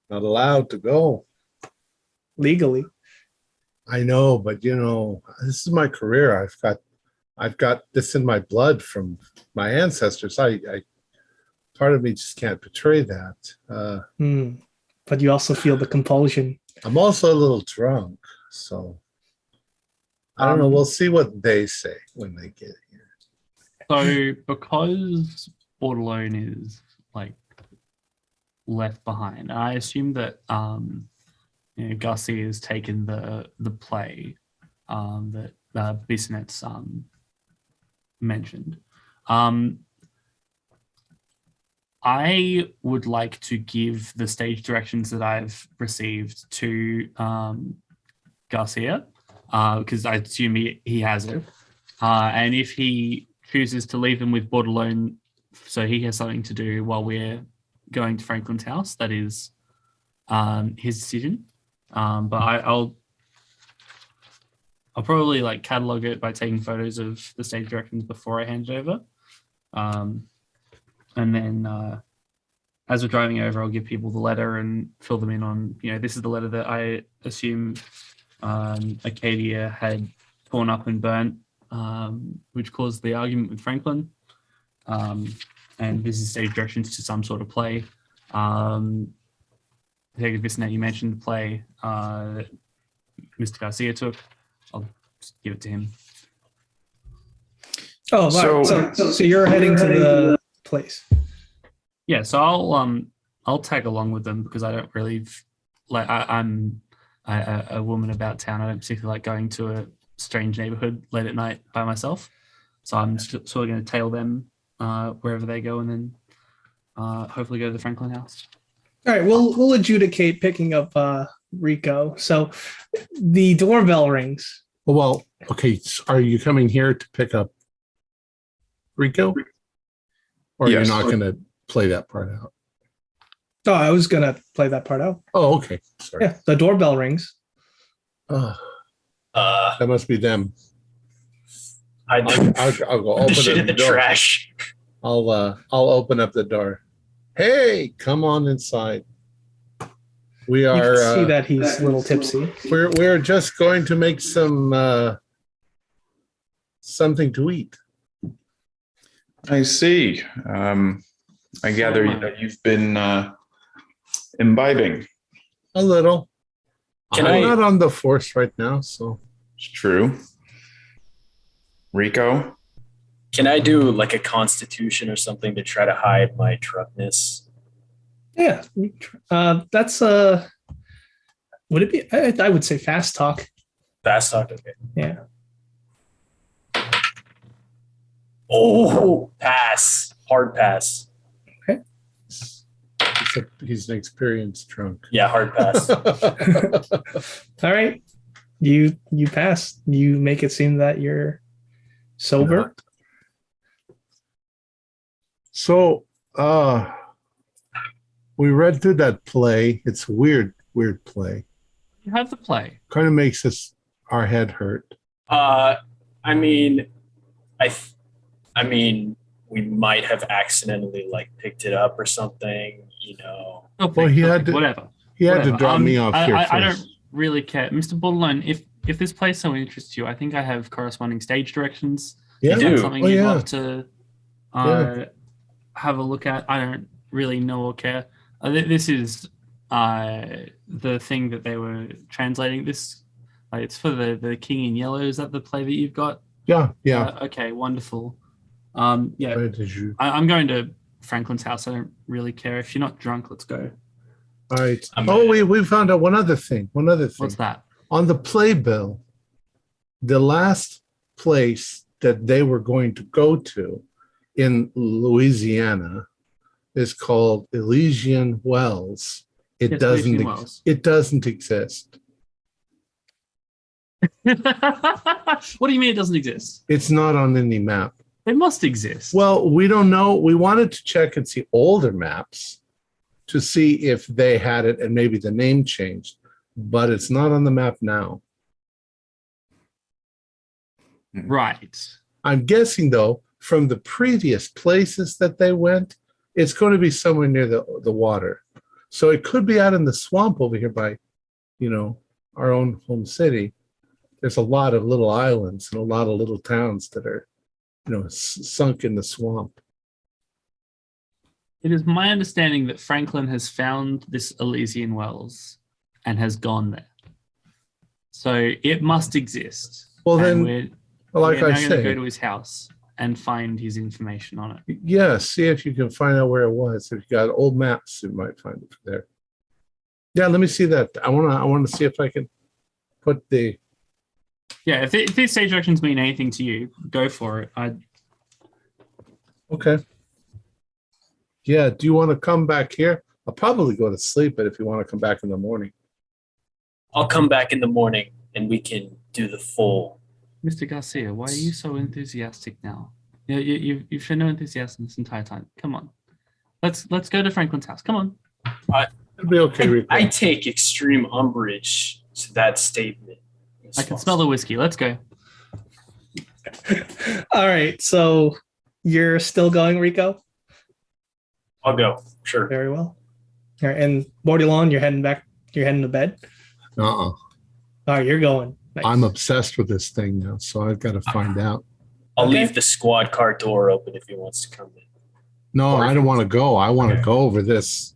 Not allowed to go. legally? I know, but this is my career. I've got this in my blood from my ancestors. I part of me just can't betray that. But you also feel the compulsion. I'm also a little drunk, so I don't know. We'll see what they say when they get here. So because Bordelon is like left behind, I assume that Garcia has taken the play that Bissonette's mentioned. I would like to give the stage directions that I've received to Garcia because I assume he has it. And if he chooses to leave them with Bordelon so he has something to do while we're going to Franklin's house, that is his decision. But I'll probably like catalog it by taking photos of the stage directions before I hand it over. And then as we're driving over, I'll give people the letter and fill them in on, this is the letter that I assume Acadia had torn up and burnt, which caused the argument with Franklin. And this is stage directions to some sort of play. Detective Bissonette, you mentioned the play that Mr. Garcia took. I'll just give it to him. Oh, so you're heading to the place. Yeah, so I'll tag along with them because I don't really I'm a woman about town. I don't particularly like going to a strange neighborhood late at night by myself. So I'm sort of going to tail them wherever they go, and then hopefully go to the Franklin house. All right, we'll adjudicate picking up Rico. So the doorbell rings. Well, okay. Are you coming here to pick up Rico? Or Yes. you're not going to play that part out? Oh, I was gonna play that part out. Oh, okay. Sorry. Yeah, the doorbell rings. Oh, Uh, that must be them. I I'll go open shit in the the door. trash. I'll open up the door. Hey, come on inside. We You are can see that he's a little tipsy. we're just going to make some something to eat. I see. I gather that you've been imbibing. A little. Can I'm I- not on the force right now, so It's true. Rico? Can I do like a constitution or something to try to hide my drunkenness? Yeah, that's would it be? I would say fast talk. Fast talk, okay. Yeah. Oh, pass. Hard pass. except he's an experienced drunk. Yeah, hard pass. All right, you pass. You make it seem that you're sober. So, we read through that play. It's a weird play. You have the play. Kind of makes our head hurt. I mean, I mean, we might have accidentally like picked it up or something, you know. Okay, Well, he had to- whatever. He had to Whatever. drop me off here I first. don't really care, Mr. Borderline. If this place so interests you, I think I have corresponding stage directions. Yeah. If You that's do? something Oh, you'd yeah. love to have a look at. I don't really know or care. This is the thing that they were translating. This it's for the King in Yellow. Is that the play that you've got? Yeah. Okay, wonderful. Yeah, Where did you? I'm going to Franklin's house. I don't really care. If you're not drunk, let's go. All right. I'm Oh, gonna- we found out one other thing. What's that? On the playbill, the last place that they were going to go to in Louisiana is called Elysian Wells. It Yes, doesn't. Elysian Wells. It doesn't exist. What do you mean it doesn't exist? It's not on any map. It must exist. Well, we don't know. We wanted to check and see older maps to see if they had it and maybe the name changed, but it's not on the map now. right. I'm guessing, though, from the previous places that they went, it's going to be somewhere near the water. So it could be out in the swamp over here by, our own home city. There's a lot of little islands and a lot of little towns that are, sunk in the swamp. It is my understanding that Franklin has found this Elysian Wells and has gone there. So it must exist. Well, And then, we're like now I going to go say, to his house and find his information on it. yeah, see if you can find out where it was. If you got old maps, you might find it there. Yeah, let me see that. I want to see if I can put the. Yeah, if these stage directions mean anything to you, go for it. Okay. Yeah, do you want to come back here? I'll probably go to sleep, but if you want to come back in the morning. I'll come back in the morning and we can do the full. Mr. Garcia, why are you so enthusiastic now? You've shown no enthusiasm this entire time. Come on. Let's go to Franklin's house. Come on. It'll be okay, Rico. I take extreme umbrage to that statement. I can smell the whiskey. Let's go. All right, so you're still going, Rico? I'll go. Sure. Very well. All right, and Bordelon, you're heading back. You're heading to bed. Uh-uh. All right, you're going. Nice. I'm obsessed with this thing now, so I've got to find out. I'll Okay. leave the squad car door open if he wants to come in. No, I don't want to go. I want to Okay. go over this.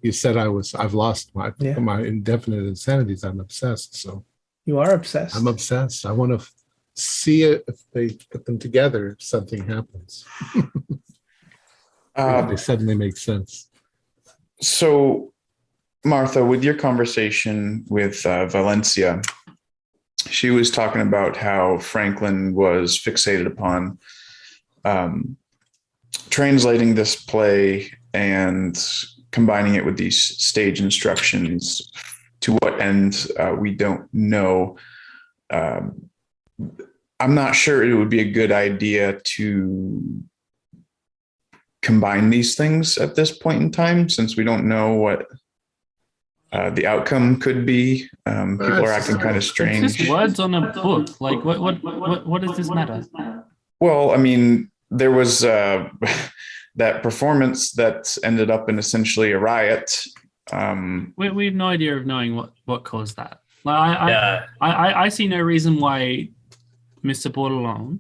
You said I've lost my Yeah. my indefinite insanities. I'm obsessed. So You are obsessed. I'm obsessed. I want to see it if they put them together, if something happens. They suddenly make sense. So, Martha, with your conversation with Valencia, she was talking about how Franklin was fixated upon translating this play and combining it with these stage instructions. To what end, we don't know. I'm not sure it would be a good idea to combine these things at this point in time, since we don't know what the outcome could be. People are acting kind of It's strange. just words on a book. Like, what does this matter? Well, I mean, there was that performance that ended up in essentially a riot. We have no idea of knowing what caused that. Like, I see no reason why Mr. Bordelon,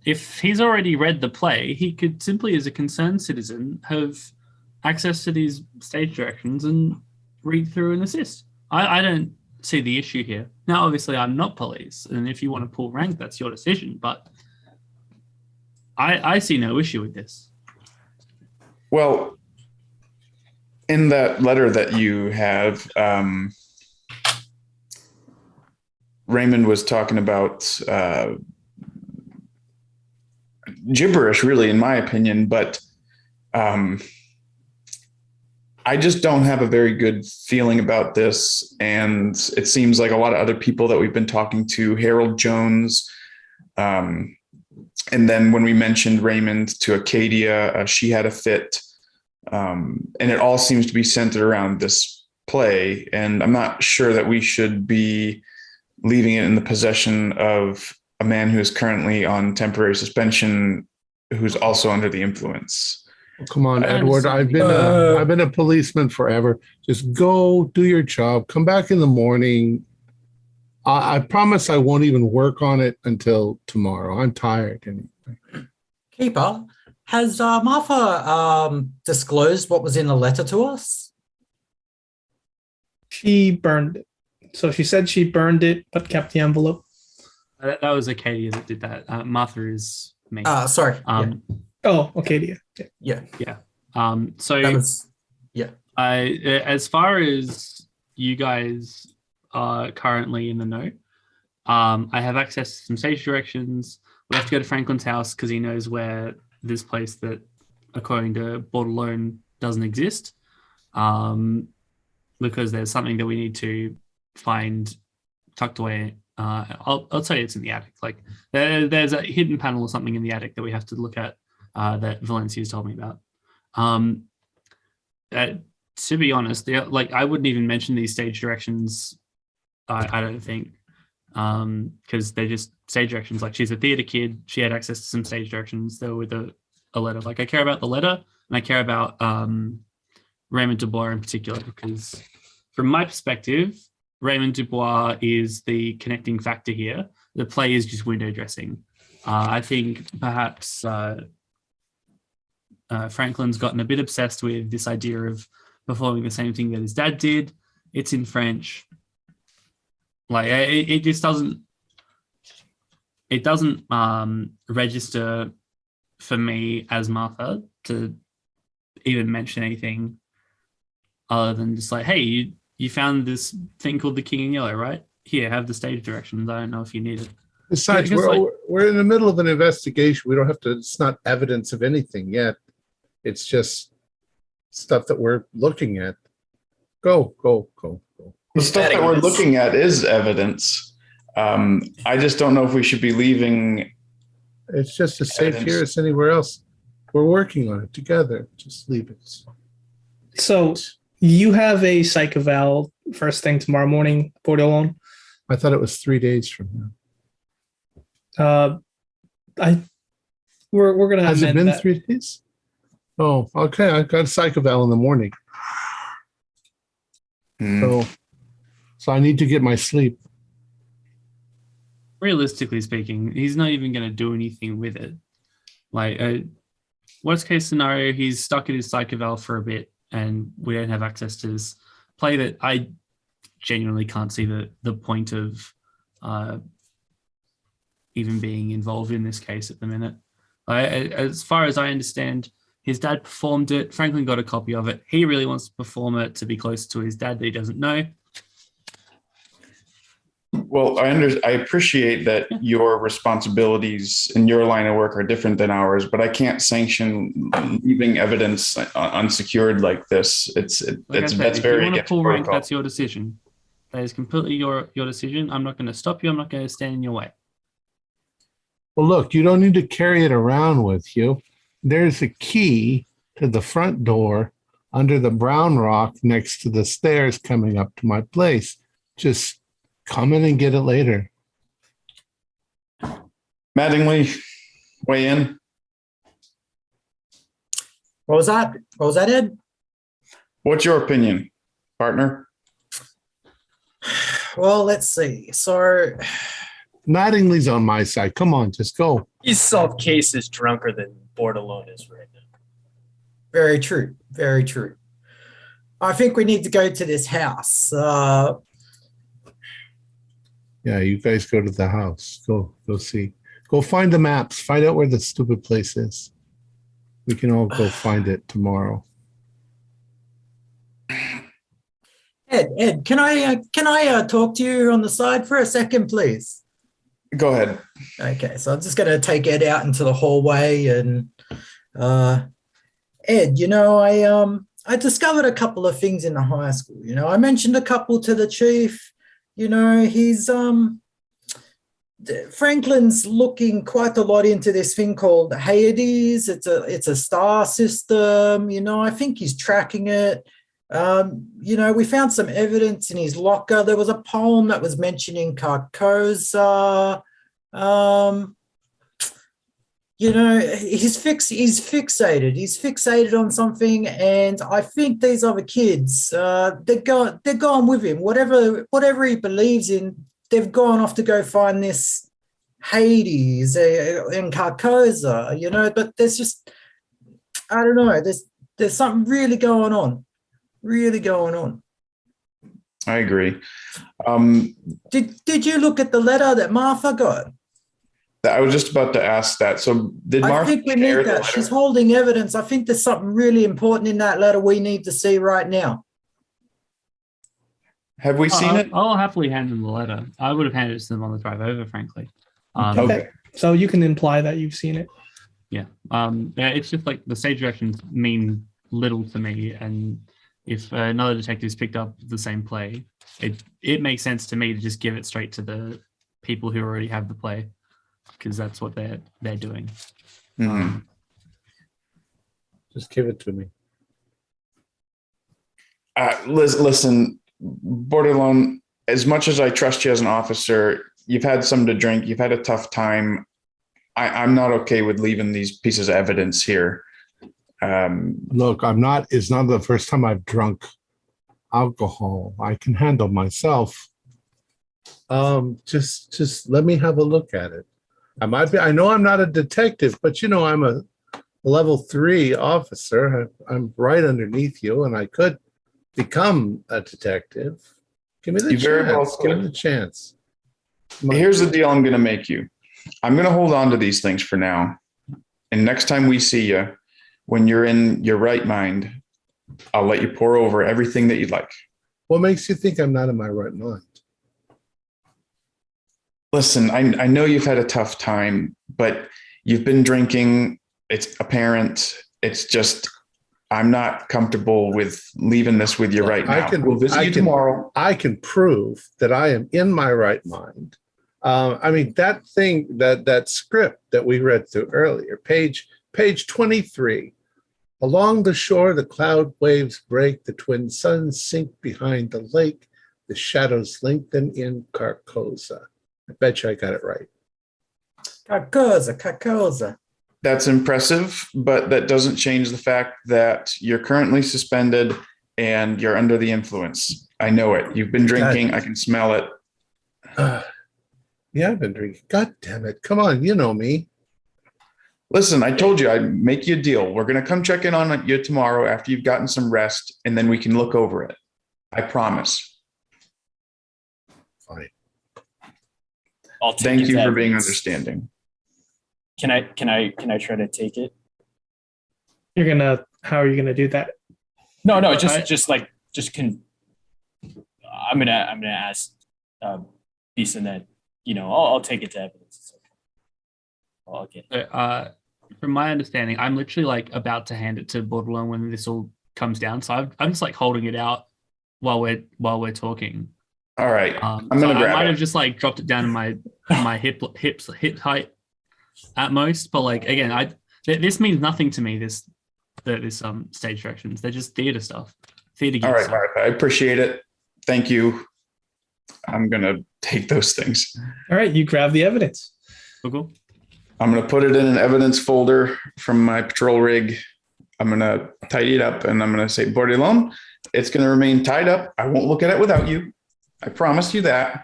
if he's already read the play, he could simply, as a concerned citizen, have access to these stage directions and read through and assist. I don't see the issue here. Now, obviously, I'm not police, and if you want to pull rank, that's your decision, but I see no issue with this. Well, in that letter that you have, Raymond was talking about gibberish, really, in my opinion, but I just don't have a very good feeling about this. And it seems like a lot of other people that we've been talking to, Harold Jones, and then when we mentioned Raymond to Acadia, she had a fit. And it all seems to be centered around this play. And I'm not sure that we should be leaving it in the possession of a man who is currently on temporary suspension, who's also under the influence. Oh, come on, Edward. I've been a policeman forever. Just go do your job. Come back in the morning. I promise I won't even work on it until tomorrow. I'm tired anyway. Keeper, has Martha disclosed what was in the letter to us? She burned it. So she said she burned it, but kept the envelope. That was Acadia that did that. Martha is me. Sorry. Oh, okay. Yeah. So That was, as far as you guys are currently in the know, I have access to some stage directions. We have to go to Franklin's house because he knows where this place that, according to Bordelon, doesn't exist. Because there's something that we need to find tucked away. I'll tell you it's in the attic. Like there's a hidden panel or something in the attic that we have to look at that Valencia's told me about. To be honest, I wouldn't even mention these stage directions. I don't think, because they're just stage directions. Like, she's a theater kid. She had access to some stage directions. They were with a letter. Like, I care about the letter, and I care about Raymond Dubois in particular, because from my perspective, Raymond Dubois is the connecting factor here. The play is just window dressing. I think perhaps Franklin's gotten a bit obsessed with this idea of performing the same thing that his dad did. It's in French. Like, it just doesn't register for me as Martha to even mention anything other than just like, hey, you found this thing called The King in Yellow, right? Here, have the stage directions. I don't know if you need it. Besides, we're in the middle of an investigation. We don't have to, it's not evidence of anything yet. It's just stuff that we're looking at. Go. The stuff that we're looking at is evidence. I just don't know if we should be leaving. It's just as safe here as anywhere else. We're working on it together. Just leave it. So you have a psych eval first thing tomorrow morning, Bordelon. I thought it was 3 days from now. We're gonna Has it amend been that. 3 days? Oh, okay. I got a psych eval in the morning. So I need to get my sleep. Realistically speaking, he's not even going to do anything with it. Like, worst case scenario, he's stuck in his psych eval for a bit, and we don't have access to this play that I genuinely can't see the point of even being involved in this case at the minute. As far as I understand, his dad performed it. Franklin got a copy of it. He really wants to perform it to be close to his dad that he doesn't know. Well, I appreciate that your responsibilities in your line of work are different than ours, but I can't sanction leaving evidence unsecured like this. That's if you very want to against pull rank, protocol. that's your decision. That is completely your decision. I'm not going to stop you. I'm not going to stand in your way. Well, look, you don't need to carry it around with you. There's a key to the front door under the brown rock next to the stairs coming up to my place. Just come in and get it later. Mattingly, weigh in. What was that? What was that, Ed? What's your opinion, partner? Well, let's see. So, Mattingly's on my side. Come on, just go. He's solved cases drunker than Bordelon is right now. very true. Very true. I think we need to go to this house. Yeah, you guys go to the house. Go see. Go find the maps. Find out where the stupid place is. We can all go find it tomorrow. Ed, can I talk to you on the side for a second, please? Go ahead. Okay, so I'm just going to take Ed out into the hallway, and Ed, I discovered a couple of things in the high school. I mentioned a couple to the chief. He's Franklin's looking quite a lot into this thing called Hades. It's a star system. I think he's tracking it. We found some evidence in his locker. There was a poem that was mentioning Carcosa. He's fixated. He's fixated on something, and I think these other kids, they're going with him. Whatever he believes in, they've gone off to go find this Hades in Carcosa. But there's just, I don't know. There's something really going on. I agree. Did you look at the letter that Martha got? I was just about to ask that. So did Martha I think we share need the that. letter? She's holding evidence. I think there's something really important in that letter we need to see right now. Have we seen it? I'll happily hand them the letter. I would have handed it to them on the drive over, frankly. Okay. So you can imply that you've seen it. Yeah. It's just like the stage directions mean little to me, and if another detective's picked up the same play, it makes sense to me to just give it straight to the people who already have the play, because that's what they're doing. Mhm. Just give it to me. Listen, Bordelon, as much as I trust you as an officer, you've had some to drink, you've had a tough time. I'm not okay with leaving these pieces of evidence here. Look, it's not the first time I've drunk alcohol. I can handle myself. Just let me have a look at it. I know I'm not a detective, but I'm a level 3 officer. I'm right underneath you, and I could become a detective. Give me the chance. Give me the chance. Here's the deal I'm going to make you. I'm going to hold on to these things for now. And next time we see you, when you're in your right mind, I'll let you pour over everything that you'd like. What makes you think I'm not in my right mind? Listen, I know you've had a tough time, but you've been drinking. It's apparent. It's just, I'm not comfortable with leaving this with you right now. We'll visit you tomorrow. I can prove that I am in my right mind. That thing, that script that we read through earlier, page 23. Along the shore, the cloud waves break, the twin suns sink behind the lake, the shadows lengthen in Carcosa. I bet you I got it right. Carcosa. That's impressive, but that doesn't change the fact that you're currently suspended and you're under the influence. I know it. You've been drinking. I can smell it. Yeah, I've been drinking. God damn it. Come on, you know me. Listen, I told you I'd make you a deal. We're going to come check in on you tomorrow after you've gotten some rest, and then we can look over it. I promise. Fine. Thank you for being understanding. Can I try to take it? How are you gonna do that? No, I'm gonna ask Bissonnette, I'll take it to evidence. It's okay. I'll get it. From my understanding, I'm literally like about to hand it to Bordelon when this all comes down. So I'm just like holding it out while we're talking. All right. I'm gonna I grab might it. have just like dropped it down in my hip height at most. But like again, this means nothing to me. This stage directions. They're just theater stuff. Theater geek All right, stuff. Martha. I appreciate it. Thank you. I'm gonna take those things. All right, you grab the evidence. Cool. I'm gonna put it in an evidence folder from my patrol rig. I'm gonna tidy it up and I'm gonna say, Bordelon, it's gonna remain tied up. I won't look at it without you. I promise you that.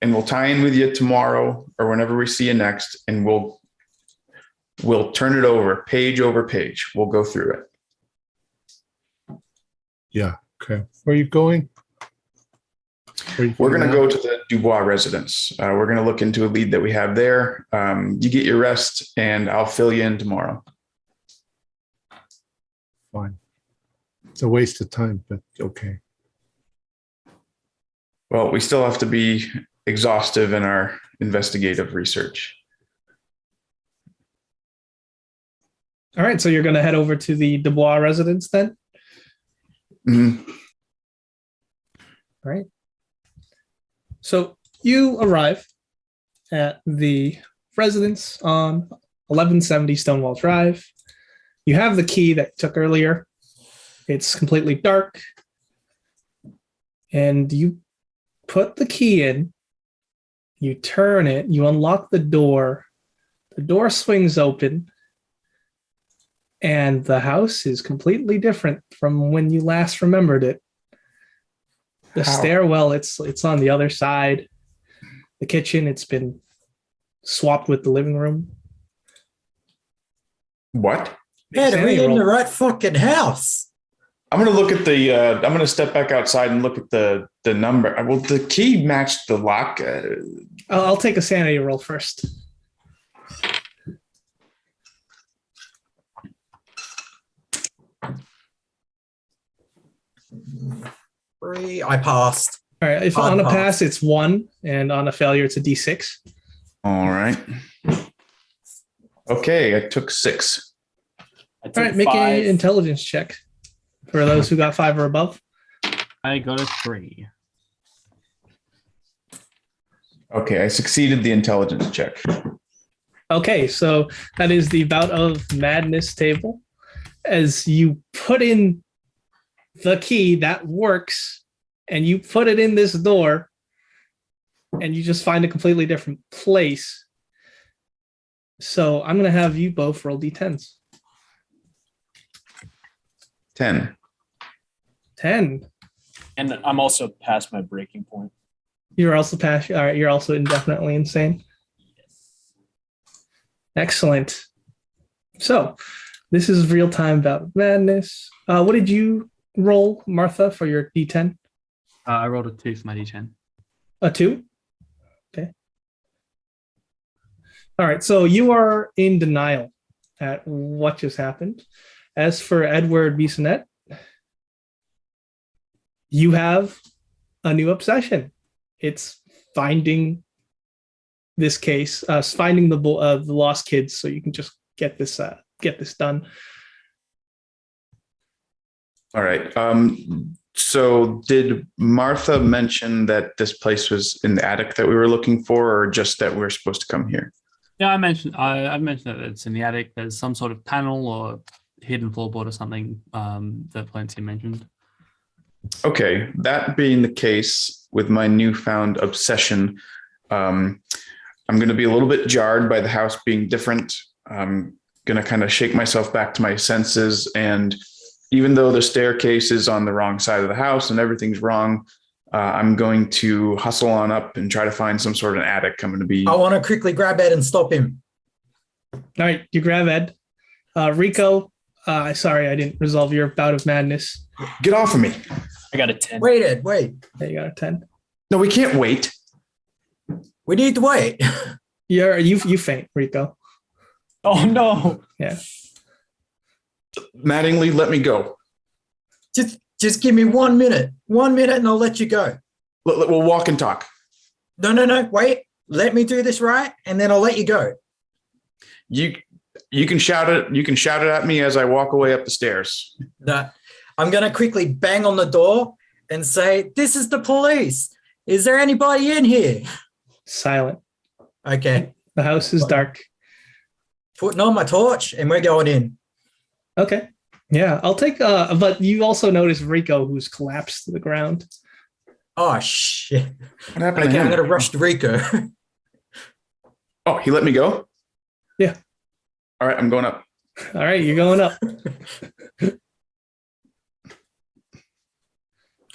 And we'll tie in with you tomorrow or whenever we see you next, and we'll turn it over page. We'll go through it. Yeah. Okay. Where are you going? We're going to go to the Dubois residence. We're going to look into a lead that we have there. You get your rest and I'll fill you in tomorrow. Fine. It's a waste of time, but okay. Well, we still have to be exhaustive in our investigative research. All right, so you're going to head over to the Dubois residence then? Mhm. All right. So you arrive at the residence on 1170 Stonewall Drive. You have the key that you took earlier. It's completely dark. And you put the key in, you turn it, you unlock the door swings open, and the house is completely different from when you last remembered it. The How? stairwell, it's on the other side. The kitchen, it's been swapped with the living room. What? Yeah, Sandy, we're in roll. the right fucking house. I'm going to look at the, I'm going to step back outside and look at the number. Well, the key matched the lock. I'll take a sanity roll first. Three. I passed. All right, if Odd on a pass. pass, it's 1, and on a failure, it's a d6. All right. Okay, I took 6. I took All right, make 5. an intelligence check for those who got 5 or above. I got a 3. Okay, I succeeded the intelligence check. Okay, so that is the Bout of Madness table. As you put in the key that works, and you put it in this door, and you just find a completely different place. So I'm going to have you both roll d10s. 10. 10. And I'm also past my breaking point. You're also past. All right, you're also indefinitely insane. Excellent. So this is real time Bout of Madness. What did you roll, Martha, for your d10? I rolled a 2 for my d10. A 2? Okay. All right, so you are in denial at what just happened. As for Edward Bissonnette, you have a new obsession. It's finding this case, finding the lost kids, so you can just get this done. All right. So did Martha mention that this place was in the attic that we were looking for, or just that we're supposed to come here? Yeah, I mentioned that it's in the attic. There's some sort of panel or hidden floorboard or something that Plenty mentioned. Okay, that being the case, with my newfound obsession, I'm going to be a little bit jarred by the house being different. I'm going to kind of shake myself back to my senses, and even though the staircase is on the wrong side of the house and everything's wrong, I'm going to hustle on up and try to find some sort of an attic. I'm going to be... I want to quickly grab Ed and stop him. All right, you grab Ed. Rico, sorry, I didn't resolve your Bout of Madness. Get off of me. I got a 10. Wait, Ed, wait. There you got a 10. No, we can't wait. We need to wait. You faint, Rico. Oh, no. Yeah. Mattingly, let me go. Just give me 1 minute. 1 minute and I'll let you go. We'll walk and talk. No. Wait. Let me do this right, and then I'll let you go. You can shout it. You can shout it at me as I walk away up the stairs. No, I'm going to quickly bang on the door and say, "This is the police. Is there anybody in here?" Silent. Okay. The house is dark. Putting on my torch, and we're going in. Okay. Yeah, I'll take. But you also notice Rico, who's collapsed to the ground. Oh shit! What happened to Okay, him? I'm going to rush to Rico. Oh, he let me go? Yeah. All right, I'm going up. All right, you're going up.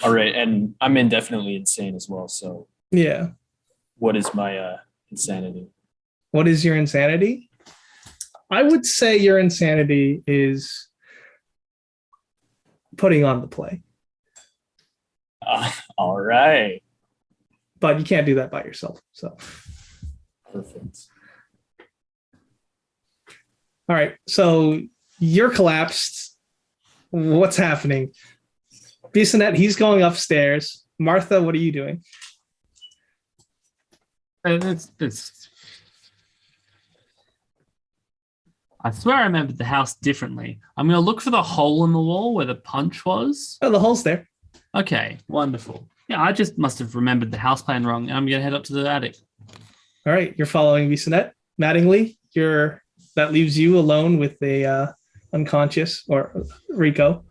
All right, and I'm indefinitely insane as well. So, Yeah. what is my insanity? What is your insanity? I would say your insanity is putting on the play, All right, but you can't do that by yourself. So, perfect. all right. So you're collapsed. What's happening? Bissonette, he's going upstairs. Martha, what are you doing? I swear I remembered the house differently. I'm going to look for the hole in the wall where the punch was. Oh, the hole's there. Okay, wonderful. Yeah, I just must have remembered the house plan wrong, and I'm going to head up to the attic. All right, you're following Bissonette. Mattingly, that leaves you alone with a unconscious or Rico.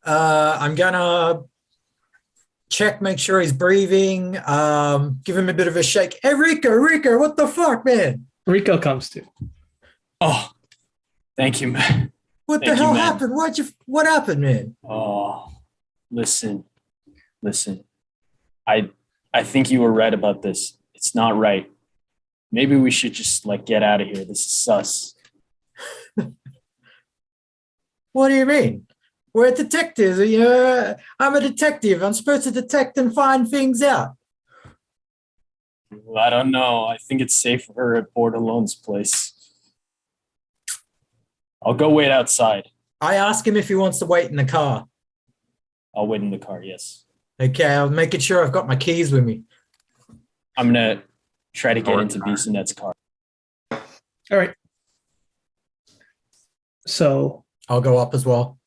I'm going to check, make sure he's breathing, give him a bit of a shake. Hey, Rico, what the fuck, man? Rico comes to. Oh, thank you, man. What the Thank you, hell man. happened? What happened, man? Oh, listen. I think you were right about this. It's not right. Maybe we should just get out of here. This is sus. What do you mean? We're detectives. I'm a detective. I'm supposed to detect and find things out. Well, I don't know. I think it's safer at Bordalone's place. I'll go wait outside. I ask him if he wants to wait in the car. I'll wait in the car, yes. Okay, I'm making sure I've got my keys with me. I'm going to try to get into Bissonette's car. All right. So I'll go up as well.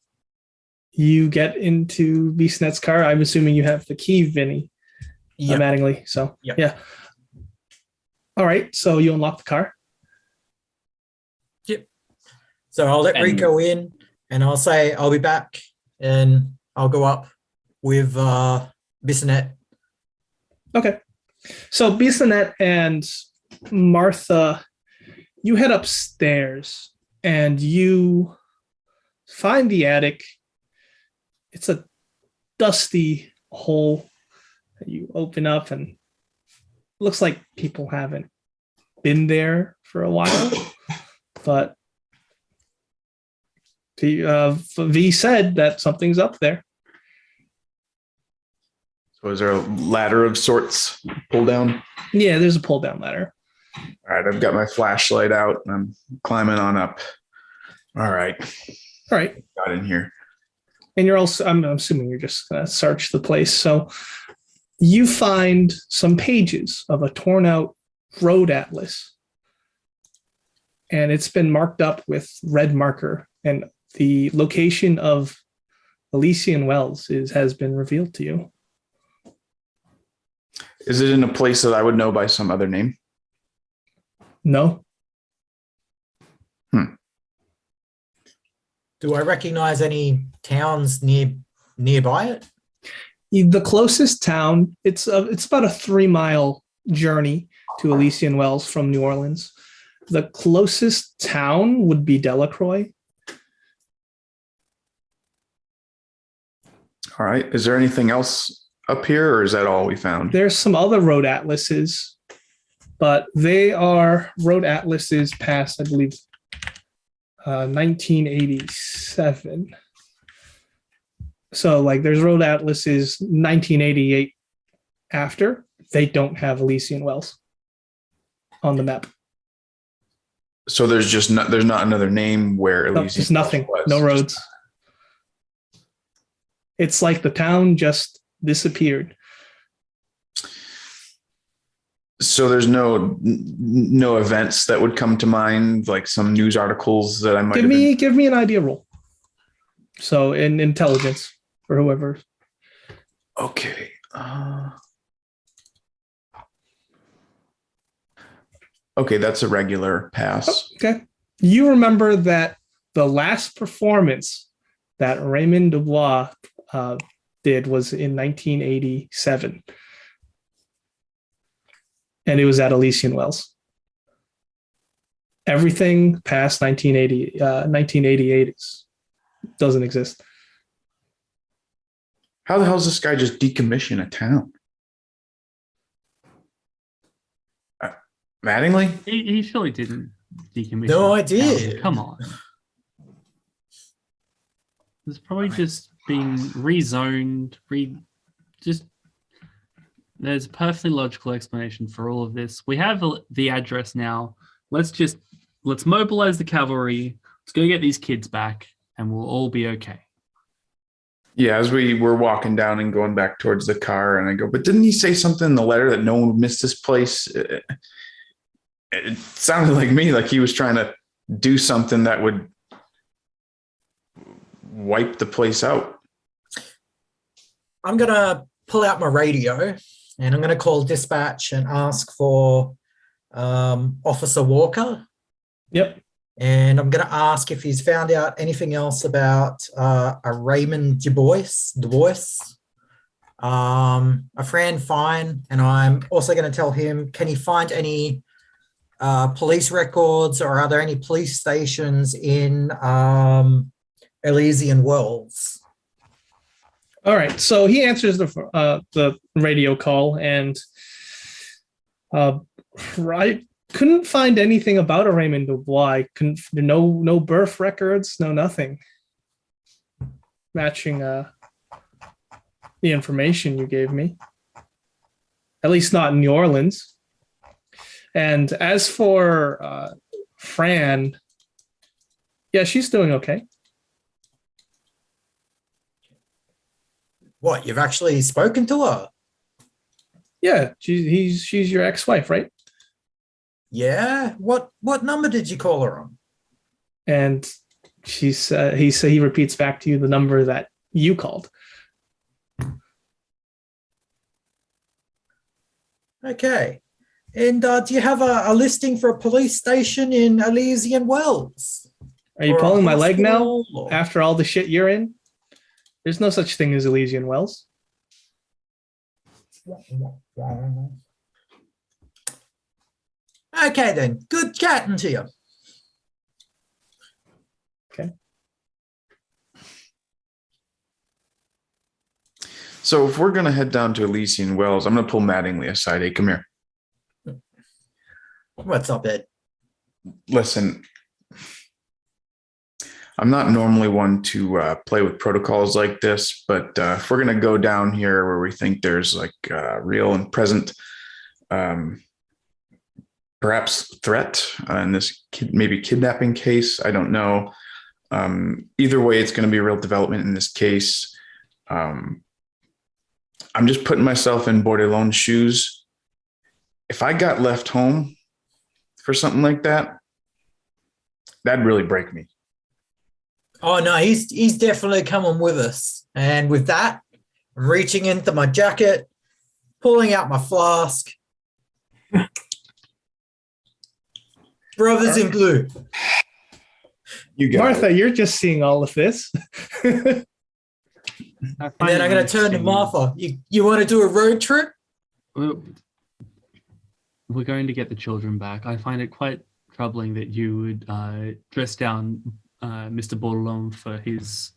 you get into Bissonette's car. I'm assuming you have the key, Vinny. Yeah. Mattingly. So, Yep. yeah. All right. So you unlock the car. So I'll let And- Rico in, and I'll say I'll be back, and I'll go up with Bissonette. Okay. So Bissonette and Martha, you head upstairs and you find the attic. It's a dusty hole that you open up, and looks like people haven't been there for a while. But V said that something's up there. So is there a ladder of sorts pull down? Yeah, there's a pull down ladder. All right, I've got my flashlight out and I'm climbing on up. All right, All right. got in here. And you're also, I'm assuming you're just going to search the place. So you find some pages of a torn out road atlas. And it's been marked up with red marker. And the location of Elysian Wells has been revealed to you. Is it in a place that I would know by some other name? No? Do I recognize any towns nearby it? The closest town, it's about a 3-mile journey to Elysian Wells from New Orleans. The closest town would be Delacroix. All right. Is there anything else up here, or is that all we found? There's some other road atlases, but they are road atlases past, I believe, 1987. So, there's road atlases 1988 after. They don't have Elysian Wells on the map. So there's not another name where No, Elysian there's nothing. was. No roads. It's like the town just disappeared. So there's no events that would come to mind, like some news articles that I might give me an idea roll. So in intelligence for whoever. Okay. Okay, that's a regular pass. Okay. You remember that the last performance that Raymond Dubois did was in 1987. And it was at Elysian Wells. Everything past 1988 doesn't exist. How the hell does this guy just decommission a town? Mattingly? He surely didn't decommission. No, I the town. did. Come on. It's probably just being rezoned, there's a perfectly logical explanation for all of this. We have the address now. Let's mobilize the cavalry. Let's go get these kids back, and we'll all be okay. Yeah, as we were walking down and going back towards the car, and I go, but didn't he say something in the letter that no one would miss this place? It sounded like me, like he was trying to do something that would wipe the place out. I'm going to pull out my radio and I'm going to call dispatch and ask for Officer Walker. Yep. And I'm going to ask if he's found out anything else about a Raymond Dubois. A friend, fine. And I'm also going to tell him, can he find any police records, or are there any police stations in Elysian Wells? All right. So he answers the radio call, and I couldn't find anything about a Raymond Dubois. No birth records, no nothing matching the information you gave me. At least not in New Orleans. And as for Fran, yeah, she's doing okay. What, you've actually spoken to her? Yeah, she's your ex-wife, right? Yeah. What number did you call her on? And he repeats back to you the number that you called. Okay. And do you have a listing for a police station in Elysian Wells? Are you Or a pulling my leg now hospital, or- after all the shit you're in? There's no such thing as Elysian Wells. Okay then. Good chatting to you. Okay. So if we're going to head down to Elysian Wells, I'm going to pull Mattingly aside. Hey, come here. What's up, Ed? Listen, I'm not normally one to play with protocols like this, but if we're going to go down here where we think there's like real and present, perhaps threat in this maybe kidnapping case, I don't know. Either way, it's going to be a real development in this case. I'm just putting myself in Bordelon's shoes. If I got left home for something like that, that'd really break me. Oh no, he's definitely coming with us. And with that, reaching into my jacket, pulling out my flask. Brothers in blue. You got Martha, it. you're just seeing all of this. And then I'm going to turn to Martha. You want to do a road trip? We're going to get the children back. I find it quite troubling that you would dress down Mr. Bordelon for his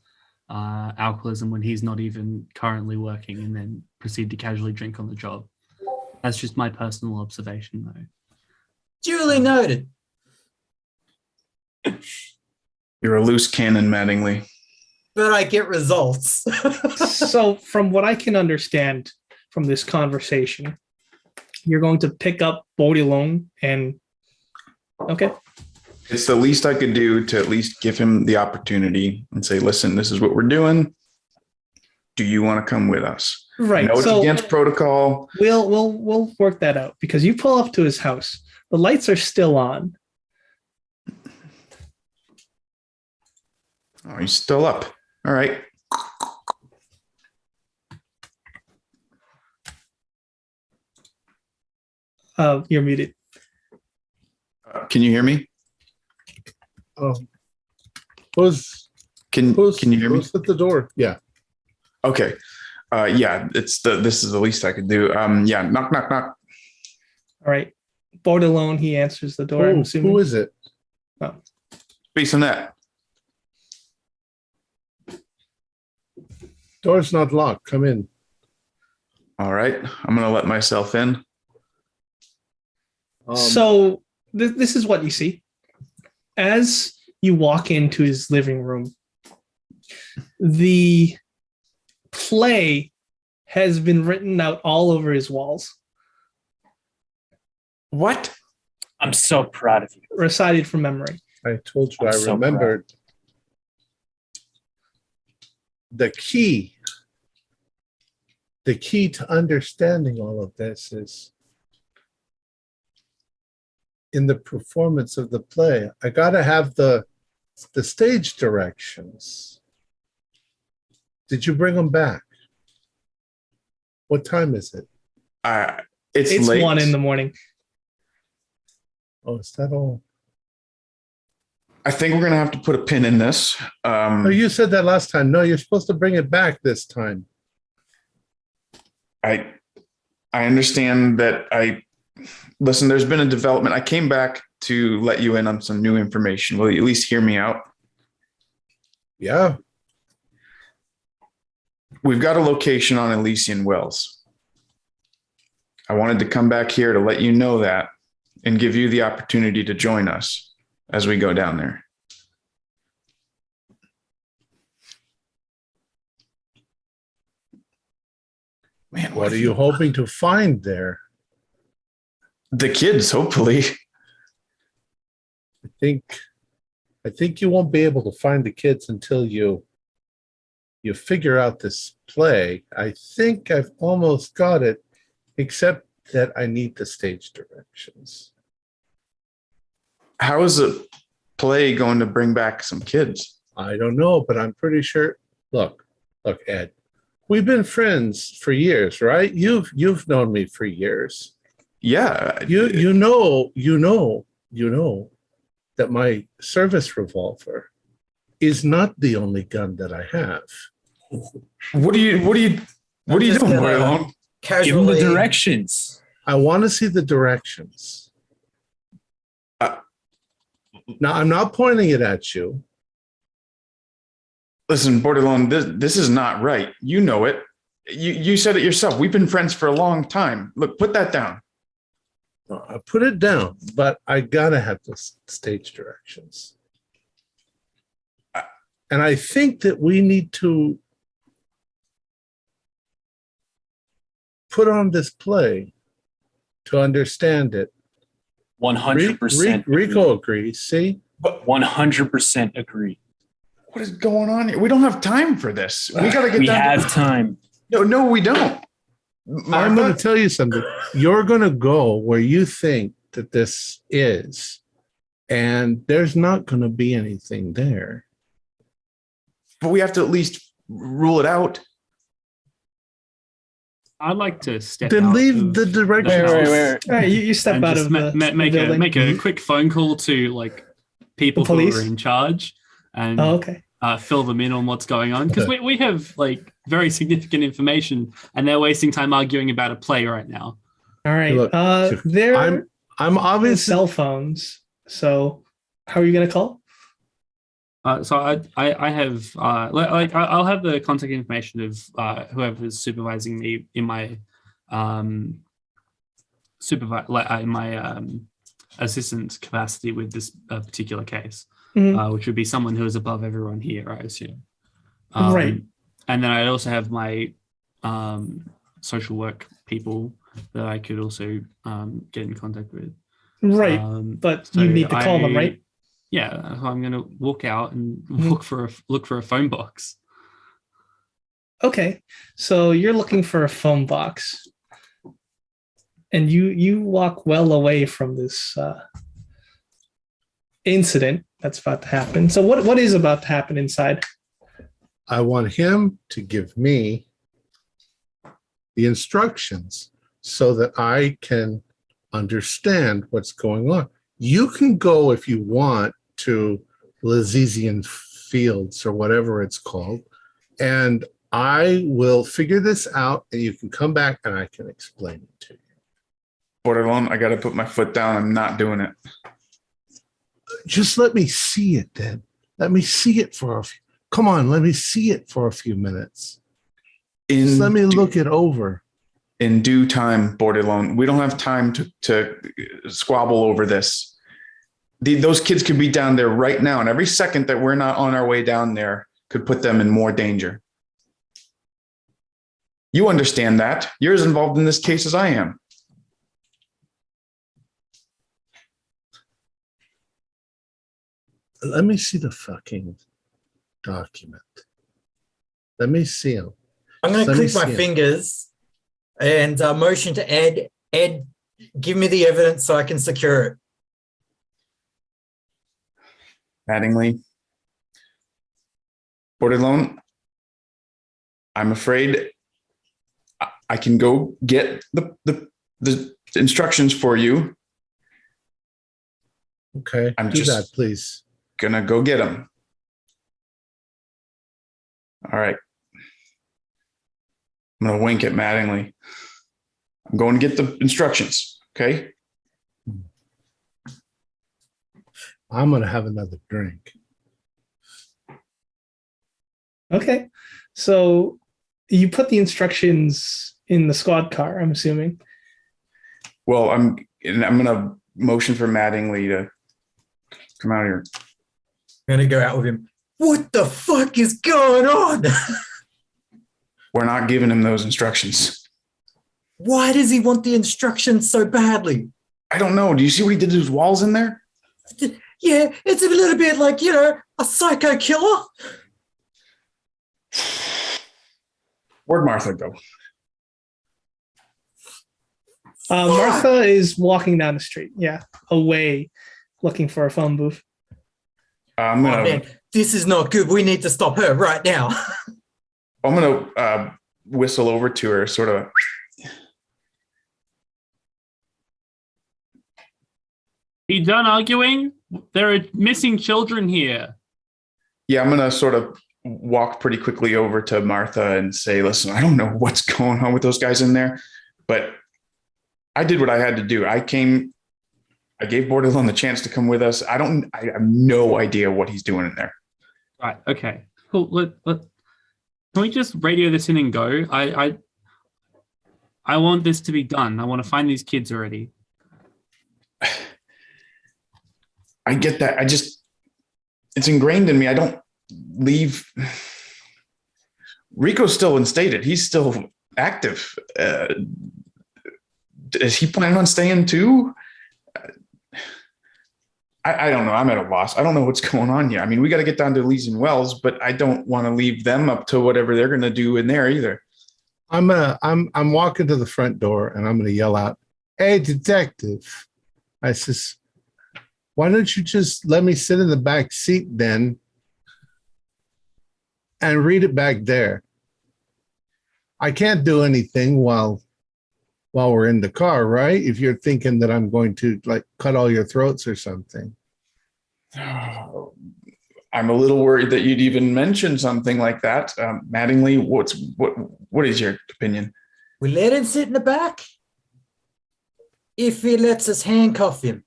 alcoholism when he's not even currently working, and then proceed to casually drink on the job. That's just my personal observation, though. Duly noted. You're a loose cannon, Mattingly. But I get results. So from what I can understand from this conversation, you're going to pick up Bordelon and okay. It's the least I could do to at least give him the opportunity and say, listen, this is what we're doing. do you want to come with us? Right. I know it's So against protocol. we'll work that out because you pull up to his house. The lights are still on. Oh, he's still up. All right. You're muted. Can you hear me? Who's Can you hear me? Who's at the door? Yeah. Okay. Yeah, this is the least I could do. Yeah, knock, knock, knock. All right. Board alone, he answers the door. I'm assuming. Who is it? Oh. Based on that. Door's not locked. Come in. All right. I'm gonna let myself in. So this is what you see. As you walk into his living room, the play has been written out all over his walls. What? I'm so proud of you. Recited from memory. I told you I'm I so remembered. The key to understanding all of this is in the performance of the play. I got to have the stage directions. Did you bring them back? What time is it? It's late. 1 a.m. Oh, is that all? I think we're gonna have to put a pin in this. Oh, you said that last time. No, you're supposed to bring it back this time. I understand that. Listen, there's been a development. I came back to let you in on some new information. Will you at least hear me out? Yeah. We've got a location on Elysian Wells. I wanted to come back here to let you know that and give you the opportunity to join us as we go down there. Man, What are you hoping to find there? The kids, hopefully. I think you won't be able to find the kids until you figure out this play. I think I've almost got it, except that I need the stage directions. How is a play going to bring back some kids? I don't know, but I'm pretty sure. Look, Ed. We've been friends for years, right? You've known me for years. Yeah. You know that my service revolver is not the only gun that I have. What are you doing, Boylon? Give him Casually, the directions. I want to see the directions. Now, I'm not pointing it at you. Listen, Bordelon, this is not right. You know it. You said it yourself. We've been friends for a long time. Look, put that down. I put it down, but I gotta have the stage directions. And I think that we need to put on this play to understand it. 100%. Rico agrees. See? 100% agree. What is going on here? We don't have time for this. We got to get We down. have time. No, we don't. I'm going to tell you something. You're going to go where you think that this is, and there's not going to be anything there. But we have to at least rule it out. I'd like to step Then out leave of the directions. Wait. All right, you step and out just of the building. make a quick phone call to like people The police? who are in charge and Oh, okay. fill them in on what's going on, because we have like very significant information and they're wasting time arguing about a play right now. All right. Look, They're I'm on obviously cell phones. So how are you going to call? So I have I'll have the contact information of whoever's supervising me in my assistant capacity with this particular case, Mhm. which would be someone who is above everyone here, I assume. Right. And then I'd also have my social work people that I could also get in contact with. Right. But So you need to call them, right? Yeah, so I'm going to walk out and Mhm. look for a phone box. Okay, so you're looking for a phone box, and you walk well away from this incident that's about to happen. So what is about to happen inside? I want him to give me the instructions so that I can understand what's going on. You can go if you want to Elysian Fields or whatever it's called, and I will figure this out, and you can come back and I can explain it to you. Borderline, I got to put my foot down. I'm not doing it. Just let me see it then. Let me see it for a few. Come on, let me see it for a few minutes. Just let me look it over. In due time, Borderline. We don't have time to squabble over this. Those kids could be down there right now, and every second that we're not on our way down there could put them in more danger. You understand that. You're as involved in this case as I am. Let me see the fucking document. Let me see them. I'm going to click my fingers and motion to Ed. Ed, give me the evidence so I can secure it. Mattingly. Borderline, I'm afraid I can go get the instructions for you. Okay, I'm do just that, please. Gonna go get them. All right. I'm gonna wink at Mattingly. I'm going to get the instructions. Okay. I'm going to have another drink. Okay, so you put the instructions in the squad car, I'm assuming. Well, I'm gonna motion for Mattingly to come out here. I'm going to go out with him. What the fuck is going on? We're not giving him those instructions. Why does he want the instructions so badly? I don't know. Do you see what he did to his walls in there? Yeah, it's a little bit like, a psycho killer. Where'd Martha go? Martha is walking down the street, away, looking for a phone booth. I'm gonna. Oh, man, this is not good. We need to stop her right now. I'm gonna whistle over to her, sort of. You done arguing? There are missing children here. Yeah, I'm gonna sort of walk pretty quickly over to Martha and say, "Listen, I don't know what's going on with those guys in there, but I did what I had to do. I gave Borderline the chance to come with us. I have no idea what he's doing in there." Right. Okay. Cool. Can we just radio this in and go? I want this to be done. I want to find these kids already. I get that. It's ingrained in me. I don't leave. Rico's still instated. He's still active. Is he planning on staying too? I don't know. I'm at a loss. I don't know what's going on here. I mean, we got to get down to Elysian Wells, but I don't want to leave them up to whatever they're going to do in there either. I'm walking to the front door and I'm going to yell out, "Hey, detective!" I says, "Why don't you just let me sit in the back seat then and read it back there? I can't do anything while we're in the car, right? If you're thinking that I'm going to cut all your throats or something." I'm a little worried that you'd even mention something like that. Mattingly, what is your opinion? We let him sit in the back. If he lets us handcuff him.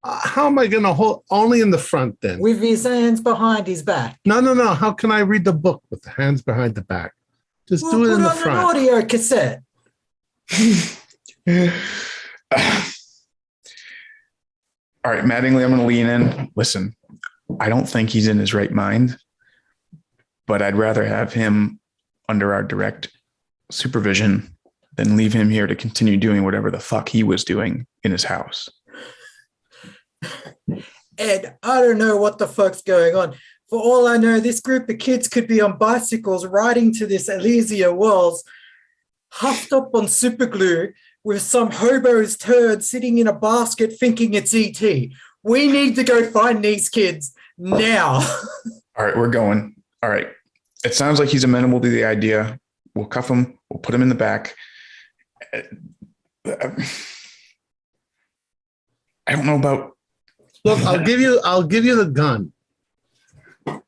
How am I going to hold? Only in the front then. With his hands behind his back. No. How can I read the book with the hands behind the back? Just do it in the front. Put on an audio cassette. All right, Mattingly, I'm going to lean in. Listen, I don't think he's in his right mind, but I'd rather have him under our direct supervision than leave him here to continue doing whatever the fuck he was doing in his house. Ed, I don't know what the fuck's going on. For all I know, this group of kids could be on bicycles riding to this Elysian Wells, huffed up on super glue with some hobo's turd sitting in a basket thinking it's ET. We need to go find these kids now. All right, we're going. All right. It sounds like he's amenable to the idea. We'll cuff him. We'll put him in the back. I don't know about. Look, I'll give you the gun.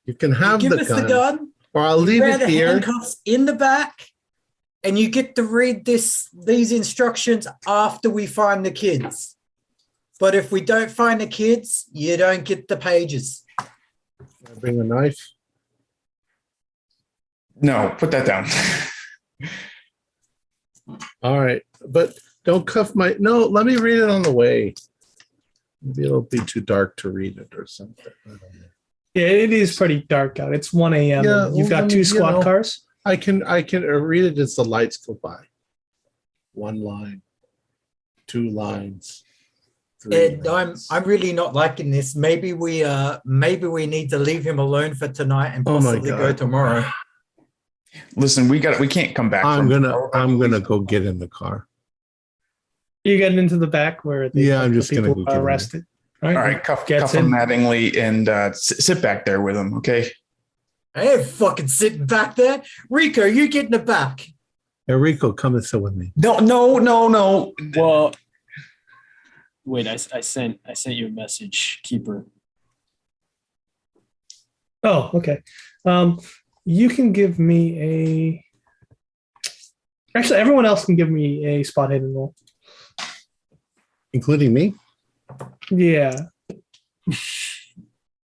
You can have Give the us gun, the gun. or I'll leave Wear it the here. handcuffs in the back, and you get to read these instructions after we find the kids. But if we don't find the kids, you don't get the pages. Can I bring a knife? No, put that down. All right, but don't cuff my. No, let me read it on the way. Maybe it'll be too dark to read it or something. I don't know. Yeah, it is pretty dark out. It's 1 a.m. Yeah, You've got well, two you squad know. cars. I can read it as the lights go by. 1 line, 2 lines, 3 And lines. I'm really not liking this. Maybe we need to leave him alone for tonight and Oh my possibly God. go tomorrow. Listen, we can't come back. I'm from- gonna go get in the car. You getting into the back where the, Yeah, I'm the just gonna people go get are in. arrested. All right, cuff Gets him, in. Mattingly, and sit back there with him, okay? I ain't fucking sitting back there. Rico, you get in the back. Enrico, come and sit with me. No. Well, wait. I sent you a message, Keeper. Oh, okay. You can give me a. Actually, everyone else can give me a spot hidden roll. Including me? Yeah.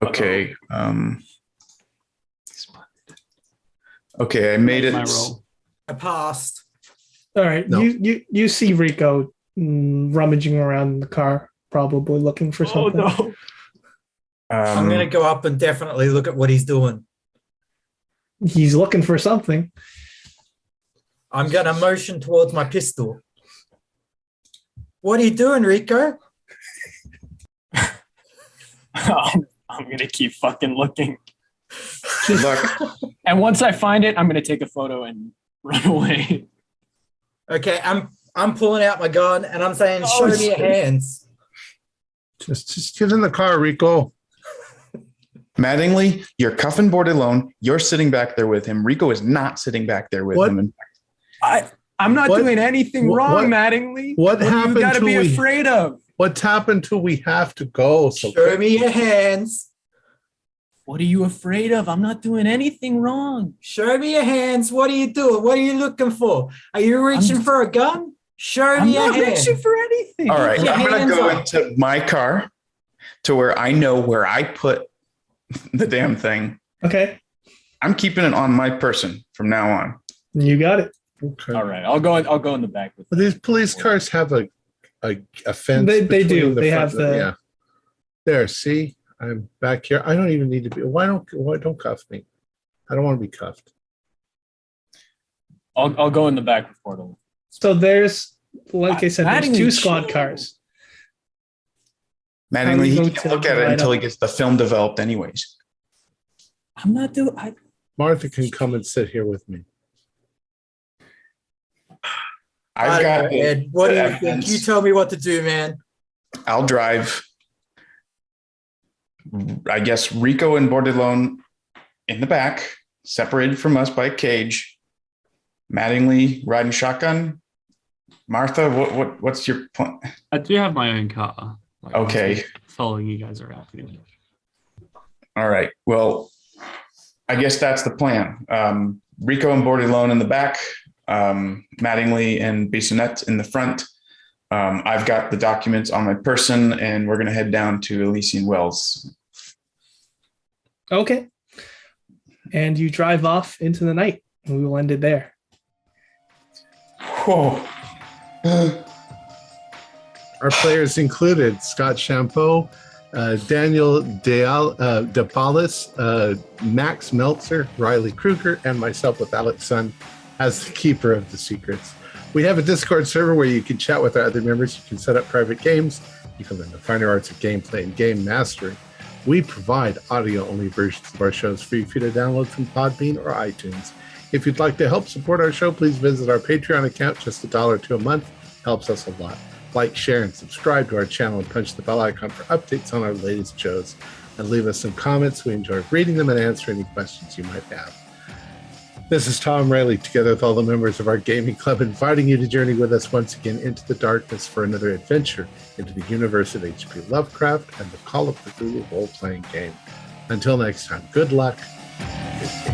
Okay. Okay, I made it. My roll. I passed. All right. No. You see Rico rummaging around the car, probably looking for Oh something. no! I'm gonna go up and definitely look at what he's doing. He's looking for something. I'm gonna motion towards my pistol. What are you doing, Rico? I'm gonna keep fucking looking, Good luck. and once I find it, I'm gonna take a photo and run away. Okay, I'm pulling out my gun and I'm saying, show me your hands. Just get in the car, Rico. Mattingly, you're cuffing board alone. You're sitting back there with him. Rico is not sitting back there with What? him. I'm not What- doing anything what- wrong, what- Mattingly. what do happened you gotta to be we- afraid of? What's happened till we have to go? So Show me your hands. What are you afraid of? I'm not doing anything wrong. Show me your hands. What are you doing? What are you looking for? Are you reaching for a gun? Show I'm me your not hands. reaching for anything. All right, Your I'm going to hands go up. into my car to where I know where I put the damn thing. Okay. I'm keeping it on my person from now on. You got it. okay. All right, I'll go in the back with But these police cars have a fence. They between do. the They front have and the- yeah. There, see, I'm back here. I don't even need to be. Why don't cuff me? I don't want to be cuffed. I'll go in the back with Portal. So there's, like I said, there's Mattingly, two squad chill. cars. Mattingly, he go can't to look at it right until up. he gets the film developed anyways. I'm not doing. Martha can come and sit here with me. I've got Ed, what do you think? evidence. You tell me what to do, man. I'll drive. I guess Rico and Bordelon in the back, separated from us by a cage. Mattingly riding shotgun. Martha, what's your plan? I do have my own car. Like, Okay. I'm just following you guys around. All right. Well, I guess that's the plan. Rico and Bordelon in the back, Mattingly and Bissonnette in the front. I've got the documents on my person, and we're going to head down to Elysian Wells. Okay. And you drive off into the night. And we will end it there. Whoa. Our players included Scott Champeau, Daniel DePalis, Max Meltzer, Riley Kruger, and myself with Alex Sun as the keeper of the secrets. We have a Discord server where you can chat with our other members. You can set up private games. You can learn the finer arts of gameplay and game mastery. We provide audio-only versions of our shows for you to download from Podbean or iTunes. If you'd like to help support our show, please visit our Patreon account. Just $1 or $2 a month helps us a lot. Like, share, and subscribe to our channel and punch the bell icon for updates on our latest shows. And leave us some comments. We enjoy reading them and answering any questions you might have. This is Tom Rayleigh, together with all the members of our gaming club, inviting you to journey with us once again into the darkness for another adventure into the universe of H.P. Lovecraft and the Call of Cthulhu role-playing game. Until next time, good luck. Good game.